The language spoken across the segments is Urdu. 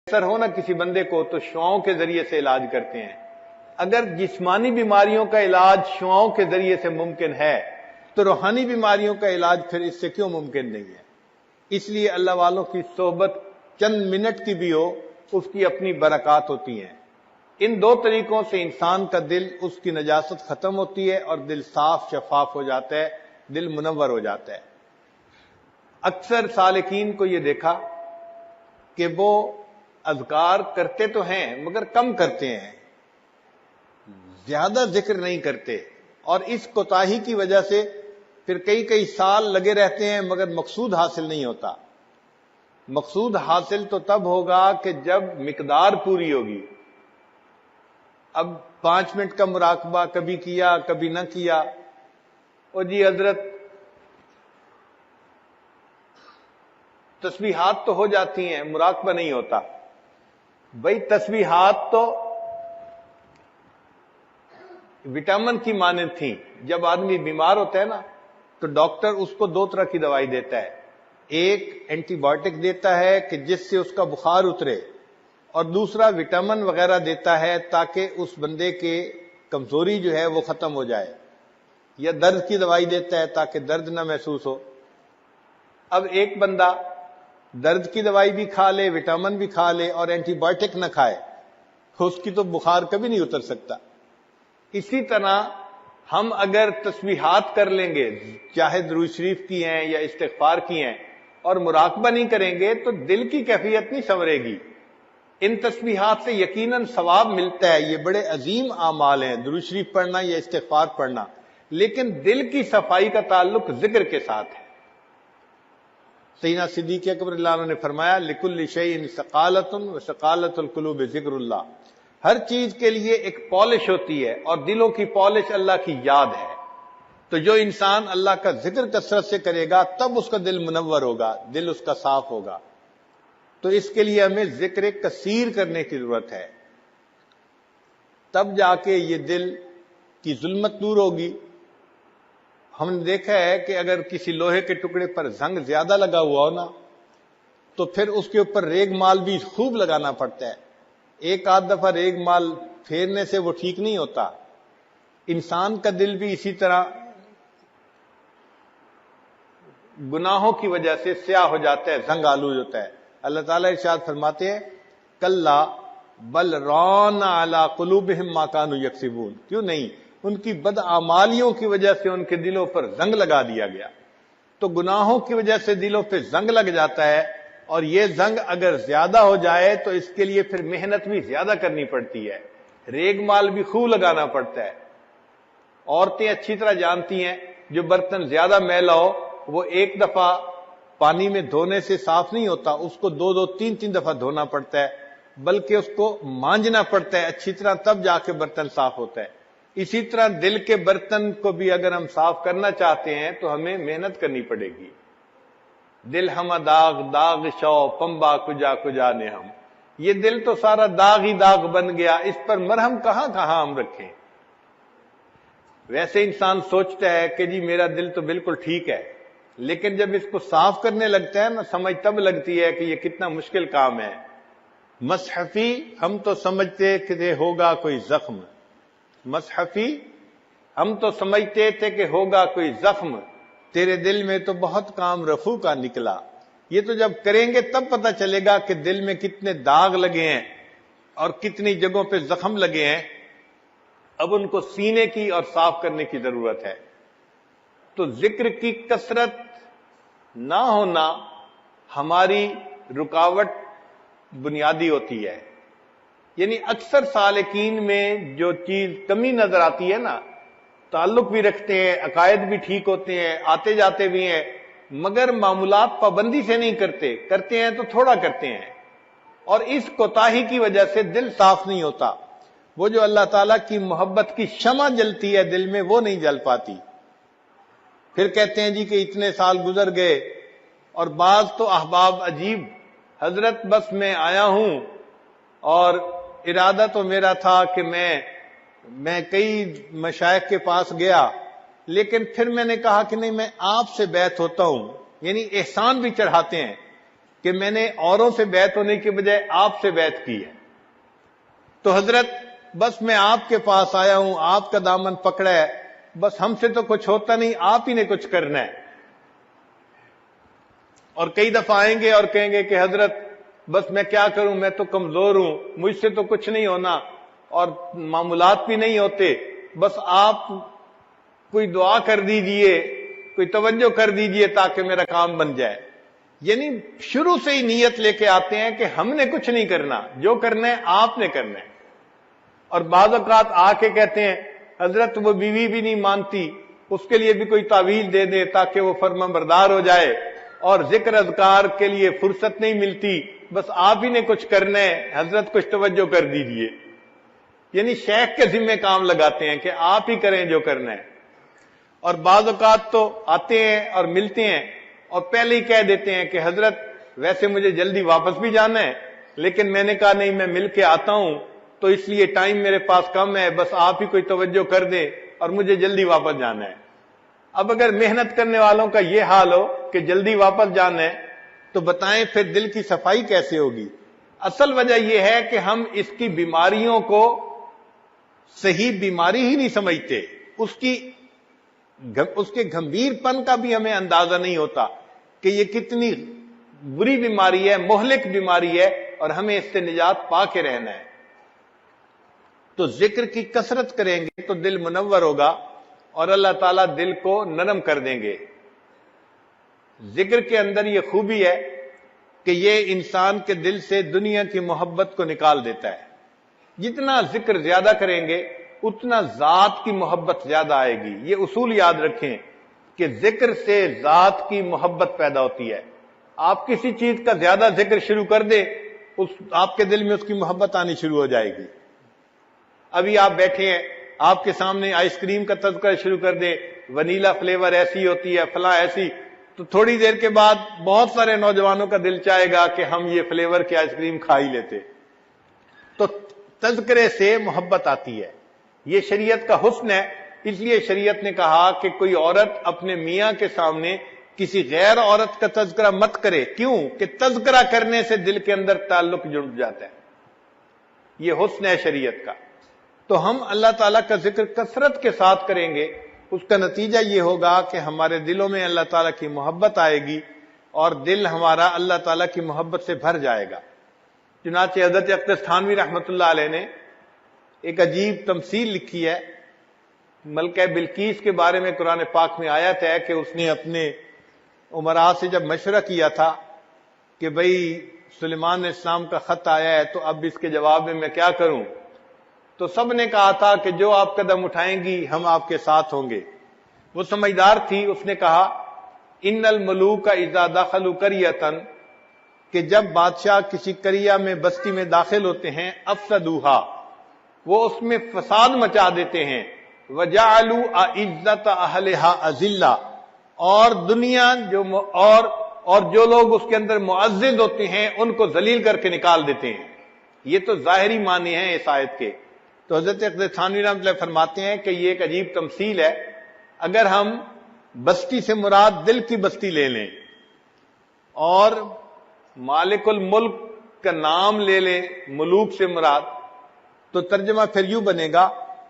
کینسر ہو نا کسی بندے کو تو شعاؤں کے ذریعے سے علاج کرتے ہیں. اگر جسمانی بیماریوں کا علاج شعاؤں کے ذریعے سے ممکن ہے تو روحانی بیماریوں کا علاج پھر اس سے کیوں ممکن نہیں ہے؟ اس لیے اللہ والوں کی صحبت چند منٹ کی بھی ہو اس کی اپنی برکات ہوتی ہیں. ان دو طریقوں سے انسان کا دل، اس کی نجاست ختم ہوتی ہے اور دل صاف شفاف ہو جاتا ہے، دل منور ہو جاتا ہے. اکثر سالکین کو یہ دیکھا کہ وہ اذکار کرتے تو ہیں مگر کم کرتے ہیں، زیادہ ذکر نہیں کرتے، اور اس کوتاہی کی وجہ سے پھر کئی سال لگے رہتے ہیں مگر مقصود حاصل نہیں ہوتا. مقصود حاصل تو تب ہوگا کہ جب مقدار پوری ہوگی. اب 5 منٹ کا مراقبہ کبھی کیا کبھی نہ کیا، اور جی حضرت تسبیحات تو ہو جاتی ہیں مراقبہ نہیں ہوتا. بھئی تسبیحات تو وٹامن کی مانند تھیں. جب آدمی بیمار ہوتا ہے نا تو ڈاکٹر اس کو 2 طرح کی دوائی دیتا ہے. ایک اینٹی بایوٹک دیتا ہے کہ جس سے اس کا بخار اترے، اور دوسرا وٹامن وغیرہ دیتا ہے تاکہ اس بندے کے کمزوری جو ہے وہ ختم ہو جائے، یا درد کی دوائی دیتا ہے تاکہ درد نہ محسوس ہو. اب ایک بندہ درد کی دوائی بھی کھا لے، وٹامن بھی کھا لے اور اینٹی بایوٹک نہ کھائے، اس کی تو بخار کبھی نہیں اتر سکتا. اسی طرح ہم اگر تسبیحات کر لیں گے، چاہے درود شریف کی ہیں یا استغفار کی ہیں، اور مراقبہ نہیں کریں گے تو دل کی کیفیت نہیں سنورے گی. ان تسبیحات سے یقیناً ثواب ملتا ہے، یہ بڑے عظیم اعمال ہیں درود شریف پڑھنا یا استغفار پڑھنا، لیکن دل کی صفائی کا تعلق ذکر کے ساتھ ہے. سیدنا صدیق اکبر اللہ عنہ نے فرمایا لِكُلِّ شَيْءٍ ثَقَالَةٌ وَثَقَالَةُ الْقُلُوبِ ذِكْرُ اللَّهِ. ہر چیز کے لیے ایک پالش ہوتی ہے، اور دلوں کی پالش اللہ کی یاد ہے. تو جو انسان اللہ کا ذکر کثرت سے کرے گا تب اس کا دل منور ہوگا، دل اس کا صاف ہوگا. تو اس کے لیے ہمیں ذکر کثیر کرنے کی ضرورت ہے، تب جا کے یہ دل کی ظلمت دور ہوگی. ہم نے دیکھا ہے کہ اگر کسی لوہے کے ٹکڑے پر زنگ زیادہ لگا ہوا ہو نا تو پھر اس کے اوپر ریگ مال بھی خوب لگانا پڑتا ہے. ایک آدھ دفعہ ریگ مال پھیرنے سے وہ ٹھیک نہیں ہوتا. انسان کا دل بھی اسی طرح گناہوں کی وجہ سے سیاہ ہو جاتا ہے، زنگ آلود ہوتا ہے. اللہ تعالیٰ ارشاد فرماتے ہیں کلا بل ران علی قلوبہم ما کانوا یکسبون. کیوں نہیں، ان کی بدعمالیوں کی وجہ سے ان کے دلوں پر زنگ لگا دیا گیا. تو گناہوں کی وجہ سے دلوں پہ زنگ لگ جاتا ہے، اور یہ زنگ اگر زیادہ ہو جائے تو اس کے لیے پھر محنت بھی زیادہ کرنی پڑتی ہے، ریگ مال بھی خوب لگانا پڑتا ہے. عورتیں اچھی طرح جانتی ہیں جو برتن زیادہ میلا ہو وہ ایک دفعہ پانی میں دھونے سے صاف نہیں ہوتا، اس کو 2 3 دفعہ دھونا پڑتا ہے، بلکہ اس کو مانجنا پڑتا ہے اچھی طرح، تب جا کے برتن صاف ہوتا ہے. اسی طرح دل کے برتن کو بھی اگر ہم صاف کرنا چاہتے ہیں تو ہمیں محنت کرنی پڑے گی. دل ہم داغ داغ شو پمبا کجا کجا نے ہم، یہ دل تو سارا داغ ہی داغ بن گیا، اس پر مرہم کہاں کہاں ہم رکھیں. ویسے انسان سوچتا ہے کہ جی میرا دل تو بالکل ٹھیک ہے، لیکن جب اس کو صاف کرنے لگتا ہے نا سمجھ تب لگتی ہے کہ یہ کتنا مشکل کام ہے. مصحفی ہم تو سمجھتے کہ ہوگا کوئی زخم، مصحفی ہم تو سمجھتے تھے کہ ہوگا کوئی زخم، تیرے دل میں تو بہت کام رفو کا نکلا. یہ تو جب کریں گے تب پتہ چلے گا کہ دل میں کتنے داغ لگے ہیں اور کتنی جگہوں پہ زخم لگے ہیں. اب ان کو سینے کی اور صاف کرنے کی ضرورت ہے. تو ذکر کی کثرت نہ ہونا ہماری رکاوٹ بنیادی ہوتی ہے. یعنی اکثر سالکین میں جو چیز کمی نظر آتی ہے نا، تعلق بھی رکھتے ہیں، عقائد بھی ٹھیک ہوتے ہیں، آتے جاتے بھی ہیں، مگر معمولات پابندی سے نہیں کرتے ہیں تو تھوڑا کرتے ہیں، اور اس کوتاہی کی وجہ سے دل صاف نہیں ہوتا. وہ جو اللہ تعالیٰ کی محبت کی شمع جلتی ہے دل میں وہ نہیں جل پاتی. پھر کہتے ہیں جی کہ اتنے سال گزر گئے، اور بعض تو احباب عجیب، حضرت بس میں آیا ہوں اور ارادہ تو میرا تھا کہ میں کئی مشائخ کے پاس گیا، لیکن پھر میں نے کہا کہ نہیں میں آپ سے بیعت ہوتا ہوں. یعنی احسان بھی چڑھاتے ہیں. کہ میں نے اوروں سے بیعت ہونے کے بجائے آپ سے بیعت کی ہے. تو حضرت بس میں آپ کے پاس آیا ہوں, آپ کا دامن پکڑا ہے, بس ہم سے تو کچھ ہوتا نہیں, آپ ہی نے کچھ کرنا ہے. اور کئی دفعہ آئیں گے اور کہیں گے کہ حضرت بس میں کیا کروں, میں تو کمزور ہوں, مجھ سے تو کچھ نہیں ہونا اور معاملات بھی نہیں ہوتے, بس آپ کوئی دعا کر دیجئے, کوئی توجہ کر دیجئے تاکہ میرا کام بن جائے. یعنی شروع سے ہی نیت لے کے آتے ہیں کہ ہم نے کچھ نہیں کرنا, جو کرنا ہے آپ نے کرنا ہے. اور بعض اوقات آ کے کہتے ہیں حضرت وہ بیوی بھی نہیں مانتی, اس کے لیے بھی کوئی تعویذ دے دیں تاکہ وہ فرمانبردار ہو جائے, اور ذکر اذکار کے لیے فرصت نہیں ملتی, بس آپ ہی نے کچھ کرنا ہے, حضرت کچھ توجہ کر دیجئے. یعنی شیخ کے ذمہ کام لگاتے ہیں کہ آپ ہی کریں جو کرنا ہے. اور بعض اوقات تو آتے ہیں اور ملتے ہیں اور پہلے ہی کہہ دیتے ہیں کہ حضرت ویسے مجھے جلدی واپس بھی جانا ہے, لیکن میں نے کہا نہیں میں مل کے آتا ہوں, تو اس لیے ٹائم میرے پاس کم ہے, بس آپ ہی کوئی توجہ کر دیں اور مجھے جلدی واپس جانا ہے. اب اگر محنت کرنے والوں کا یہ حال ہو کہ جلدی واپس جانا ہے, تو بتائیں پھر دل کی صفائی کیسے ہوگی؟ اصل وجہ یہ ہے کہ ہم اس کی بیماریوں کو صحیح بیماری ہی نہیں سمجھتے, اس کے گھمبیر پن کا بھی ہمیں اندازہ نہیں ہوتا کہ یہ کتنی بری بیماری ہے, مہلک بیماری ہے, اور ہمیں اس سے نجات پا کے رہنا ہے. تو ذکر کی کثرت کریں گے تو دل منور ہوگا اور اللہ تعالیٰ دل کو نرم کر دیں گے. ذکر کے اندر یہ خوبی ہے کہ یہ انسان کے دل سے دنیا کی محبت کو نکال دیتا ہے. جتنا ذکر زیادہ کریں گے اتنا ذات کی محبت زیادہ آئے گی. یہ اصول یاد رکھیں کہ ذکر سے ذات کی محبت پیدا ہوتی ہے. آپ کسی چیز کا زیادہ ذکر شروع کر دیں, آپ کے دل میں اس کی محبت آنی شروع ہو جائے گی. ابھی آپ بیٹھے ہیں, آپ کے سامنے آئس کریم کا تذکرہ شروع کر دیں, ونیلا فلیور ایسی ہوتی ہے, فلاں ایسی, تو تھوڑی دیر کے بعد بہت سارے نوجوانوں کا دل چاہے گا کہ ہم یہ فلیور کی آئس کریم کھا ہی لیتے. تو تذکرے سے محبت آتی ہے. یہ شریعت کا حسن ہے. اس لیے شریعت نے کہا کہ کوئی عورت اپنے میاں کے سامنے کسی غیر عورت کا تذکرہ مت کرے. کیوں؟ کہ تذکرہ کرنے سے دل کے اندر تعلق جڑ جاتا ہے. یہ حسن ہے شریعت کا. تو ہم اللہ تعالیٰ کا ذکر کثرت کے ساتھ کریں گے, اس کا نتیجہ یہ ہوگا کہ ہمارے دلوں میں اللہ تعالیٰ کی محبت آئے گی اور دل ہمارا اللہ تعالیٰ کی محبت سے بھر جائے گا. چنانچہ حضرت اقدس تھانوی رحمۃ اللہ علیہ نے ایک عجیب تمثیل لکھی ہے. ملکہ بلقیس کے بارے میں قرآن پاک میں آیت ہے کہ اس نے اپنے امراء سے جب مشورہ کیا تھا کہ بھئی سلیمان علیہ السلام کا خط آیا ہے تو اب اس کے جواب میں کیا کروں, تو سب نے کہا تھا کہ جو آپ قدم اٹھائیں گی ہم آپ کے ساتھ ہوں گے. وہ سمجھدار تھی, اس نے کہا ان الملوک اذا دخلوا قریۃ, کہ جب بادشاہ کسی قریہ میں بستی میں داخل ہوتے ہیں, افسدوها, وہ اس میں فساد مچا دیتے ہیں, وجعلوا اعزت اہلها اذلہ, اور دنیا اور جو لوگ اس کے اندر معزز ہوتے ہیں ان کو ذلیل کر کے نکال دیتے ہیں. یہ تو ظاہری معنی ہیں اس آیت کے. تو حضرت اقدس تھانوی رحمۃ اللہ فرماتے ہیں کہ یہ ایک عجیب تمثیل ہے. اگر ہم بستی سے مراد دل کی بستی لے لیں اور مالک الملک کا نام لے لیں ملوک سے مراد, تو ترجمہ پھر یوں بنے گا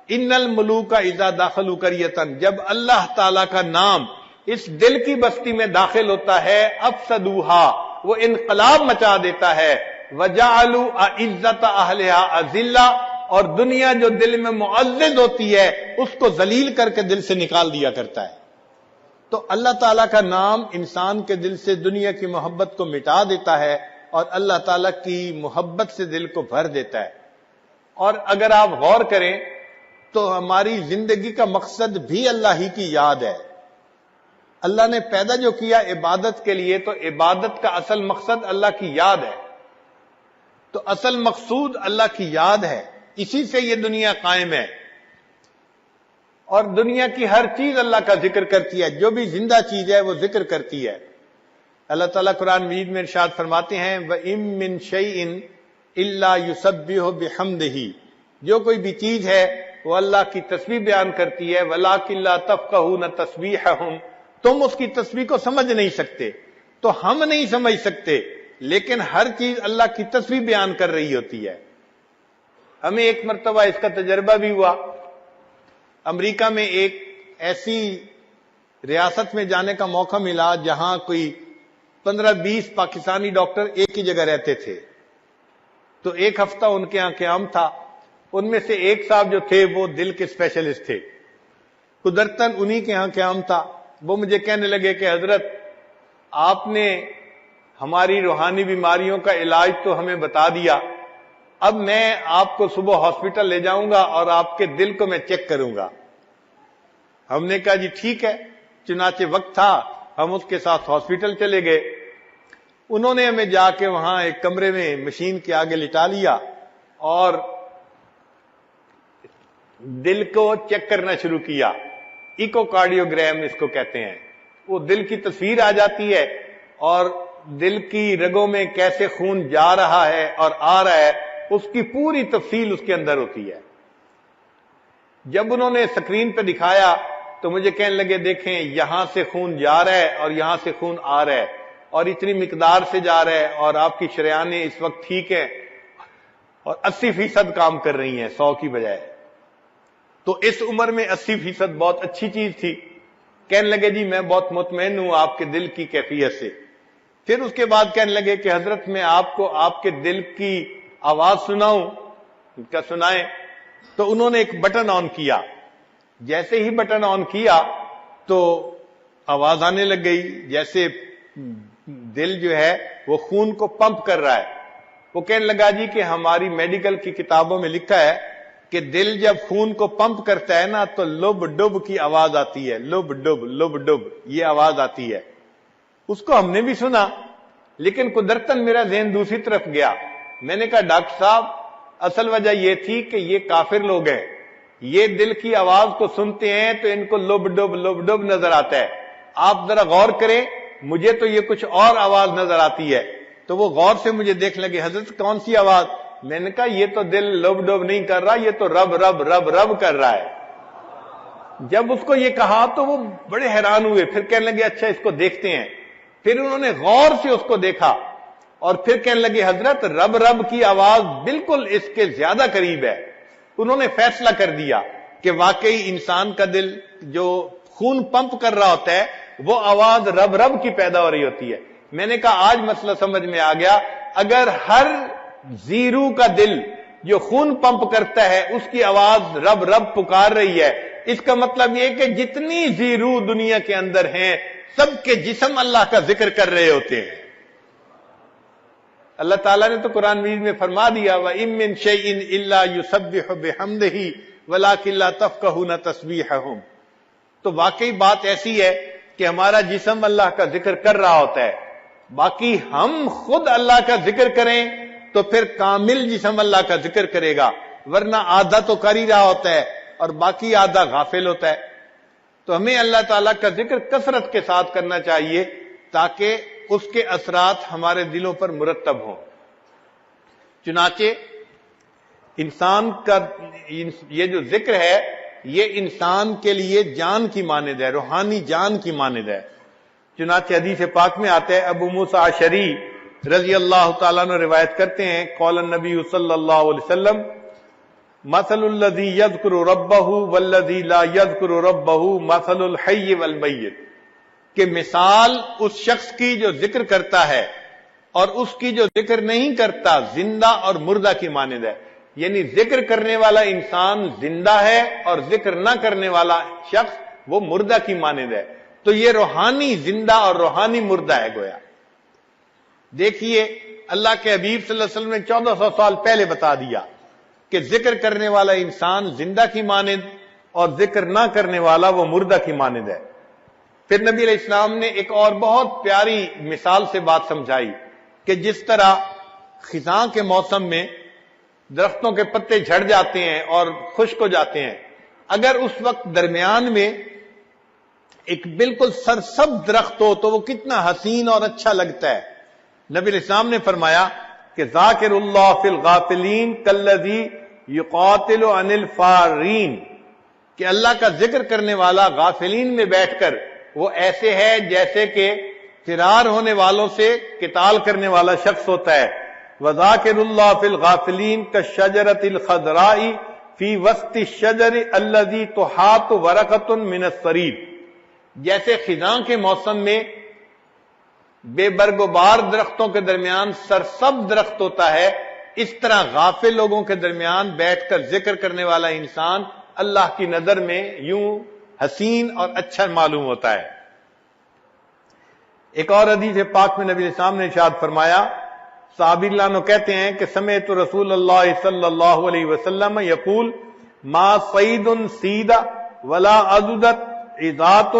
ان الملوک اذا دخلوا قریۃ, جب اللہ تعالی کا نام اس دل کی بستی میں داخل ہوتا ہے, افسدوها, وہ انقلاب مچا دیتا ہے, وجعلوا اعزت اہلها اذلہ, اور دنیا جو دل میں معزز ہوتی ہے اس کو ذلیل کر کے دل سے نکال دیا کرتا ہے. تو اللہ تعالیٰ کا نام انسان کے دل سے دنیا کی محبت کو مٹا دیتا ہے اور اللہ تعالیٰ کی محبت سے دل کو بھر دیتا ہے. اور اگر آپ غور کریں تو ہماری زندگی کا مقصد بھی اللہ ہی کی یاد ہے. اللہ نے پیدا جو کیا عبادت کے لیے, تو عبادت کا اصل مقصد اللہ کی یاد ہے. تو اصل مقصود اللہ کی یاد ہے, اسی سے یہ دنیا قائم ہے. اور دنیا کی ہر چیز اللہ کا ذکر کرتی ہے, جو بھی زندہ چیز ہے وہ ذکر کرتی ہے. اللہ تعالیٰ قرآن مجید میں ارشاد فرماتے ہیں وَإِن مِّن شَيْءٍ إِلَّا يُسَبِّحُ بِحَمْدِهِ, جو کوئی بھی چیز ہے وہ اللہ کی تسبیح بیان کرتی ہے. وَلَٰكِن لَّا تَفْقَهُونَ تَسْبِيحَهُمْ, تم اس کی تسبیح کو سمجھ نہیں سکتے. تو ہم نہیں سمجھ سکتے لیکن ہر چیز اللہ کی تصویر بیان کر رہی ہوتی ہے۔ ہمیں ایک مرتبہ اس کا تجربہ بھی ہوا، امریکہ میں ایک ایسی ریاست میں جانے کا موقع ملا جہاں کوئی 15-20 پاکستانی ڈاکٹر ایک ہی جگہ رہتے تھے، تو ایک ہفتہ ان کے یہاں قیام تھا۔ ان میں سے ایک صاحب جو تھے وہ دل کے اسپیشلسٹ تھے، قدرتاً انہی کے یہاں قیام تھا۔ وہ مجھے کہنے لگے کہ حضرت آپ نے ہماری روحانی بیماریوں کا علاج تو ہمیں بتا دیا، اب میں آپ کو صبح ہاسپٹل لے جاؤں گا اور آپ کے دل کو میں چیک کروں گا۔ ہم نے کہا جی ٹھیک ہے، چنانچہ وقت تھا ہم اس کے ساتھ ہاسپٹل چلے گئے۔ انہوں نے ہمیں جا کے وہاں ایک کمرے میں مشین کے آگے لٹا لیا اور دل کو چیک کرنا شروع کیا۔ ایکو کارڈیوگرام اس کو کہتے ہیں۔ وہ دل کی تصویر آ جاتی ہے اور دل کی رگوں میں کیسے خون جا رہا ہے اور آ رہا ہے اس کی پوری تفصیل اس کے اندر ہوتی ہے۔ جب انہوں نے اسکرین پہ دکھایا تو مجھے کہنے لگے دیکھیں یہاں سے خون جا رہا ہے اور یہاں سے خون آ رہا ہے اور اتنی مقدار سے جا رہا ہے اور آپ کی شریانیں اس وقت ٹھیک ہیں اور 80% کام کر رہی ہیں 100 کی بجائے۔ تو اس عمر میں 80% بہت اچھی چیز تھی۔ کہنے لگے جی میں بہت مطمئن ہوں آپ کے دل کی کیفیت سے۔ پھر اس کے بعد کہنے لگے کہ حضرت میں آپ کو آپ کے دل کی آواز سناؤں؟ کیا سنائیں؟ تو انہوں نے ایک بٹن آن کیا، جیسے ہی بٹن آن کیا تو آواز آنے لگ گئی، جیسے دل جو ہے وہ خون کو پمپ کر رہا ہے۔ وہ کہنے لگا جی کہ ہماری میڈیکل کی کتابوں میں لکھا ہے کہ دل جب خون کو پمپ کرتا ہے نا تو لب ڈب کی آواز آتی ہے، لب ڈب یہ آواز آتی ہے۔ اس کو ہم نے بھی سنا، لیکن قدرتاً میرا ذہن دوسری طرف گیا۔ میں نے کہا ڈاکٹر صاحب اصل وجہ یہ تھی کہ یہ کافر لوگ ہیں، یہ دل کی آواز کو سنتے ہیں تو ان کو لب ڈب نظر آتا ہے۔ آپ ذرا غور کریں، مجھے تو یہ کچھ اور آواز نظر آتی ہے۔ تو وہ غور سے مجھے دیکھ لگے، حضرت کون سی آواز؟ میں نے کہا یہ تو دل لب ڈب نہیں کر رہا، یہ تو رب رب رب رب کر رہا ہے۔ جب اس کو یہ کہا تو وہ بڑے حیران ہوئے، پھر کہنے لگے اچھا اس کو دیکھتے ہیں۔ پھر انہوں نے غور سے اس کو دیکھا اور پھر کہنے لگے حضرت رب رب کی آواز بالکل اس کے زیادہ قریب ہے۔ انہوں نے فیصلہ کر دیا کہ واقعی انسان کا دل جو خون پمپ کر رہا ہوتا ہے وہ آواز رب رب کی پیدا ہو رہی ہوتی ہے۔ میں نے کہا آج مسئلہ سمجھ میں آ گیا، اگر ہر زیرو کا دل جو خون پمپ کرتا ہے اس کی آواز رب رب پکار رہی ہے، اس کا مطلب یہ کہ جتنی زیرو دنیا کے اندر ہیں سب کے جسم اللہ کا ذکر کر رہے ہوتے ہیں۔ اللہ تعالیٰ نے تو قرآن مجید میں فرما دیا وَإِن مِّن شَيْءٍ إِلَّا يُسَبِّحُ بِحَمْدِهِ وَلَٰكِن لَّا تَفْقَهُونَ تَسْبِيحَهُمْ۔ تو واقعی بات ایسی ہے کہ ہمارا جسم اللہ کا ذکر کر رہا ہوتا ہے، باقی ہم خود اللہ کا ذکر کریں تو پھر کامل جسم اللہ کا ذکر کرے گا، ورنہ آدھا تو کر ہی رہا ہوتا ہے اور باقی آدھا غافل ہوتا ہے۔ تو ہمیں اللہ تعالیٰ کا ذکر کثرت کے ساتھ کرنا چاہیے تاکہ اس کے اثرات ہمارے دلوں پر مرتب ہوں۔ چنانچہ انسان کا یہ جو ذکر ہے یہ انسان کے لیے جان کی مانند ہے، روحانی جان کی مانند ہے۔ چنانچہ حدیث پاک میں آتا ہے، ابو موسیٰ اشعری رضی اللہ تعالیٰ عنہ روایت کرتے ہیں، قول النبی صلی اللہ علیہ وسلم مثل الذی یذکر ربہ والذی لا یذکر ربہ مثل الحی والمیت، کہ مثال اس شخص کی جو ذکر کرتا ہے اور اس کی جو ذکر نہیں کرتا زندہ اور مردہ کی مانند ہے۔ یعنی ذکر کرنے والا انسان زندہ ہے اور ذکر نہ کرنے والا شخص وہ مردہ کی مانند ہے۔ تو یہ روحانی زندہ اور روحانی مردہ ہے گویا۔ دیکھیے اللہ کے حبیب صلی اللہ علیہ وسلم نے 1400 سال پہلے بتا دیا کہ ذکر کرنے والا انسان زندہ کی مانند اور ذکر نہ کرنے والا وہ مردہ کی مانند ہے۔ پھر نبی علیہ السلام نے ایک اور بہت پیاری مثال سے بات سمجھائی کہ جس طرح خزاں کے موسم میں درختوں کے پتے جھڑ جاتے ہیں اور خشک ہو جاتے ہیں، اگر اس وقت درمیان میں ایک بالکل سرسبز درخت ہو تو وہ کتنا حسین اور اچھا لگتا ہے۔ نبی علیہ السلام نے فرمایا کہ ذاکر اللہ فی الغافلین کالذی یقاتل عن الفارین، کہ اللہ کا ذکر کرنے والا غافلین میں بیٹھ کر وہ ایسے ہے جیسے کہ فرار ہونے والوں سے قتال کرنے والا شخص ہوتا ہے. وَذَاكِرُ اللَّهَ فِي الْغَافِلِينَ كَالشَّجَرَةِ الْخَضْرَاءِ فِي وَسْطِ الشَّجَرِ الَّذِي تُحَاطُ وَرَقَةٌ مِّنَ الصَّرِيدِ. جیسے خزاں کے موسم میں بے برگ و بار درختوں کے درمیان سرسبز درخت ہوتا ہے، اس طرح غافل لوگوں کے درمیان بیٹھ کر ذکر کرنے والا انسان اللہ کی نظر میں یوں حسین اور اچھا معلوم ہوتا ہے. ایک اور حدیث پاک میں نبی علیہ السلام نے ارشاد فرمایا، صحابی اللہ عنہ کہتے ہیں کہ سمعت رسول اللہ صلی اللہ علیہ وسلم یقول ما صید سید ولا عضدت عضات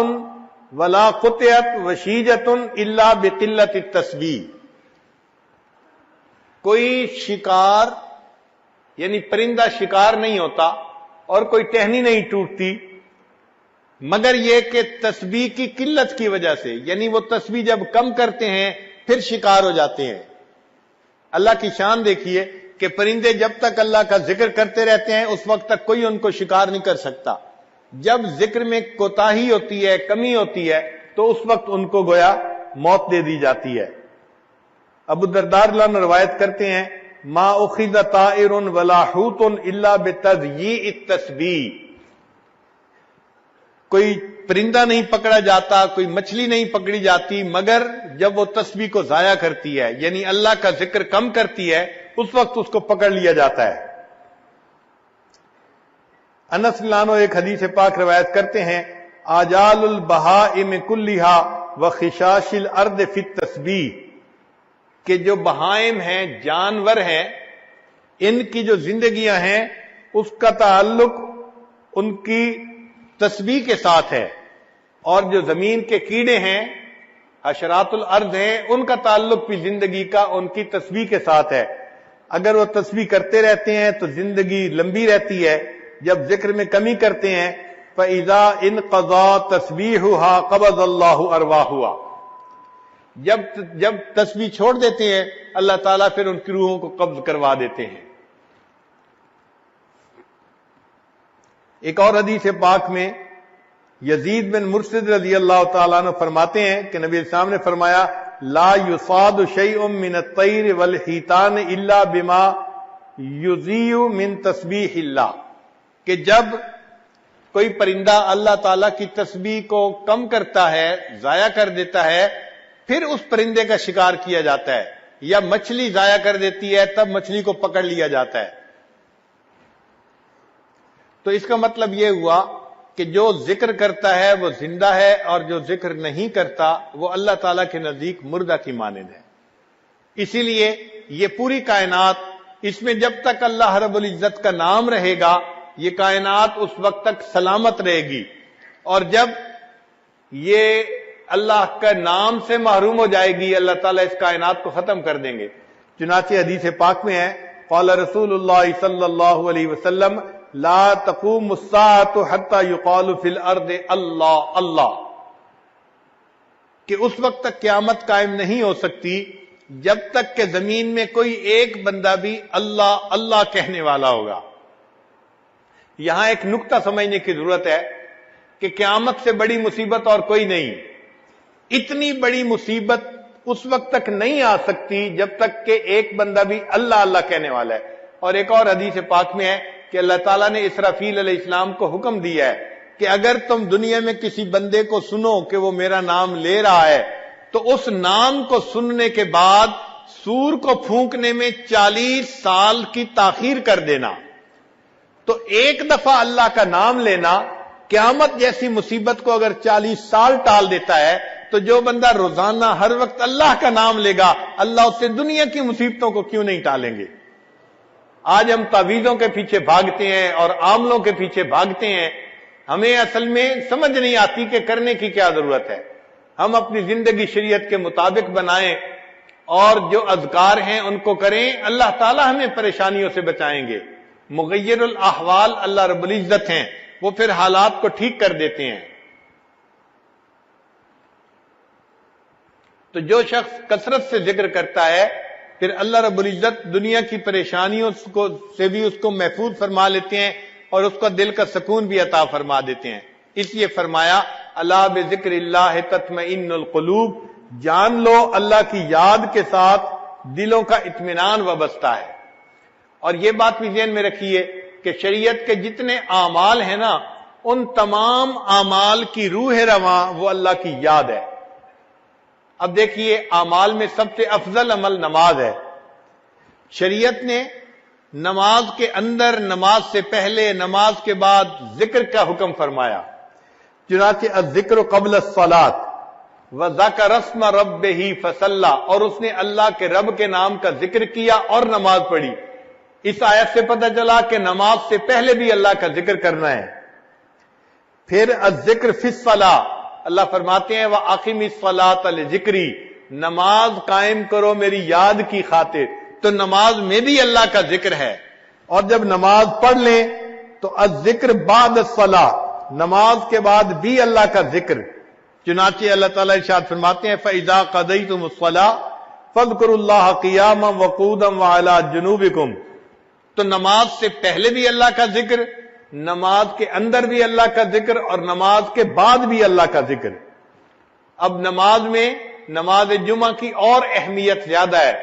ولا قطعت وشیجت الا بقلت التسبیح. کوئی شکار یعنی پرندہ شکار نہیں ہوتا اور کوئی ٹہنی نہیں ٹوٹتی مگر یہ کہ تسبیح کی قلت کی وجہ سے، یعنی وہ تسبیح جب کم کرتے ہیں پھر شکار ہو جاتے ہیں. اللہ کی شان دیکھیے کہ پرندے جب تک اللہ کا ذکر کرتے رہتے ہیں اس وقت تک کوئی ان کو شکار نہیں کر سکتا. جب ذکر میں کوتاہی ہوتی ہے، کمی ہوتی ہے، تو اس وقت ان کو گویا موت دے دی جاتی ہے. ابو الدرداء رضی اللہ عنہ روایت کرتے ہیں، ما اخذ طائر ولا حوت الا بتضییع التسبیح. کوئی پرندہ نہیں پکڑا جاتا، کوئی مچھلی نہیں پکڑی جاتی مگر جب وہ تسبیح کو ضائع کرتی ہے، یعنی اللہ کا ذکر کم کرتی ہے، اس وقت اس کو پکڑ لیا جاتا ہے. انس رضی اللہ عنہ ایک حدیث پاک روایت کرتے ہیں، آجال البہائم کلھا وخشاش الارض فی التسبیح، کہ جو بہائم ہیں، جانور ہیں، ان کی جو زندگیاں ہیں اس کا تعلق ان کی تسبیح کے ساتھ ہے، اور جو زمین کے کیڑے ہیں، حشرات الارض ہیں، ان کا تعلق بھی زندگی کا ان کی تسبیح کے ساتھ ہے. اگر وہ تسبیح کرتے رہتے ہیں تو زندگی لمبی رہتی ہے، جب ذکر میں کمی کرتے ہیں فَإِذَا انْقَضَى تَسْبِيحُهَا قَبَضَ اللَّهُ أَرْوَاحُهَا. جب تسبیح چھوڑ دیتے ہیں اللہ تعالیٰ پھر ان کی روحوں کو قبض کروا دیتے ہیں. ایک اور حدیث پاک میں یزید بن مرشد رضی اللہ تعالیٰ عنہ فرماتے ہیں کہ نبی اسلام نے فرمایا، لا یصاد شیء من الطیر والحیتان الا بما یضیع من تسبیح اللہ، کہ جب کوئی پرندہ اللہ تعالیٰ کی تسبیح کو کم کرتا ہے، ضائع کر دیتا ہے، پھر اس پرندے کا شکار کیا جاتا ہے، یا مچھلی ضائع کر دیتی ہے تب مچھلی کو پکڑ لیا جاتا ہے. تو اس کا مطلب یہ ہوا کہ جو ذکر کرتا ہے وہ زندہ ہے، اور جو ذکر نہیں کرتا وہ اللہ تعالیٰ کے نزدیک مردہ کی مانند ہے. اسی لیے یہ پوری کائنات، اس میں جب تک اللہ رب العزت کا نام رہے گا یہ کائنات اس وقت تک سلامت رہے گی، اور جب یہ اللہ کا نام سے محروم ہو جائے گی اللہ تعالیٰ اس کائنات کو ختم کر دیں گے. چنانچہ حدیث پاک میں ہے، قال رسول اللہ صلی اللہ علیہ وسلم لا تقوم الساعة حتى يقال في الارض اللہ اللہ، کہ اس وقت تک قیامت قائم نہیں ہو سکتی جب تک کہ زمین میں کوئی ایک بندہ بھی اللہ اللہ کہنے والا ہوگا. یہاں ایک نقطہ سمجھنے کی ضرورت ہے کہ قیامت سے بڑی مصیبت اور کوئی نہیں. اتنی بڑی مصیبت اس وقت تک نہیں آ سکتی جب تک کہ ایک بندہ بھی اللہ اللہ کہنے والا ہے. اور ایک اور حدیث پاک میں ہے کہ اللہ تعالیٰ نے اسرافیل علیہ السلام کو حکم دیا ہے کہ اگر تم دنیا میں کسی بندے کو سنو کہ وہ میرا نام لے رہا ہے تو اس نام کو سننے کے بعد سور کو پھونکنے میں 40 سال کی تاخیر کر دینا. تو ایک دفعہ اللہ کا نام لینا قیامت جیسی مصیبت کو اگر 40 سال ٹال دیتا ہے تو جو بندہ روزانہ ہر وقت اللہ کا نام لے گا اللہ اس سے دنیا کی مصیبتوں کو کیوں نہیں ٹالیں گے. آج ہم تعویذوں کے پیچھے بھاگتے ہیں اور عاملوں کے پیچھے بھاگتے ہیں، ہمیں اصل میں سمجھ نہیں آتی کہ کرنے کی کیا ضرورت ہے. ہم اپنی زندگی شریعت کے مطابق بنائیں اور جو اذکار ہیں ان کو کریں، اللہ تعالی ہمیں پریشانیوں سے بچائیں گے. مغیر الاحوال اللہ رب العزت ہیں، وہ پھر حالات کو ٹھیک کر دیتے ہیں. تو جو شخص کثرت سے ذکر کرتا ہے پھر اللہ رب العزت دنیا کی پریشانیوں سے بھی اس کو محفوظ فرما لیتے ہیں اور اس کا دل کا سکون بھی عطا فرما دیتے ہیں. اس لیے فرمایا الا بذکر اللہ تطمئن القلوب، جان لو اللہ کی یاد کے ساتھ دلوں کا اطمینان وابستہ ہے. اور یہ بات بھی ذہن میں رکھیے کہ شریعت کے جتنے اعمال ہیں نا، ان تمام اعمال کی روح رواں وہ اللہ کی یاد ہے. اب دیکھیے، اعمال میں سب سے افضل عمل نماز ہے. شریعت نے نماز کے اندر، نماز سے پہلے، نماز کے بعد ذکر کا حکم فرمایا. چنانچہ الذکر قبل الصلاۃ وذکر اسم ربہ فصلی، اور اس نے اللہ کے رب کے نام کا ذکر کیا اور نماز پڑھی. اس آیت سے پتہ چلا کہ نماز سے پہلے بھی اللہ کا ذکر کرنا ہے. پھر الذکر فی الصلاۃ، اللہ فرماتے ہیں وَأَقِمِ الصَّلَاةَ لِذِکْرِی، نماز قائم کرو میری یاد کی خاطر. تو نماز میں بھی اللہ کا ذکر ہے. اور جب نماز پڑھ لیں تو الذکر بعد الصلاۃ، نماز کے بعد بھی اللہ کا ذکر. چنانچہ اللہ تعالیٰ ارشاد فرماتے ہیں فَإِذَا قَضَيْتُمُ الصَّلَاةَ فَاذْكُرُوا اللَّهَ قِيَامًا وَقُعُودًا وَعَلَىٰ جُنُوبِكُمْ. تو نماز سے پہلے بھی اللہ کا ذکر، نماز کے اندر بھی اللہ کا ذکر، اور نماز کے بعد بھی اللہ کا ذکر. اب نماز میں نماز جمعہ کی اور اہمیت زیادہ ہے.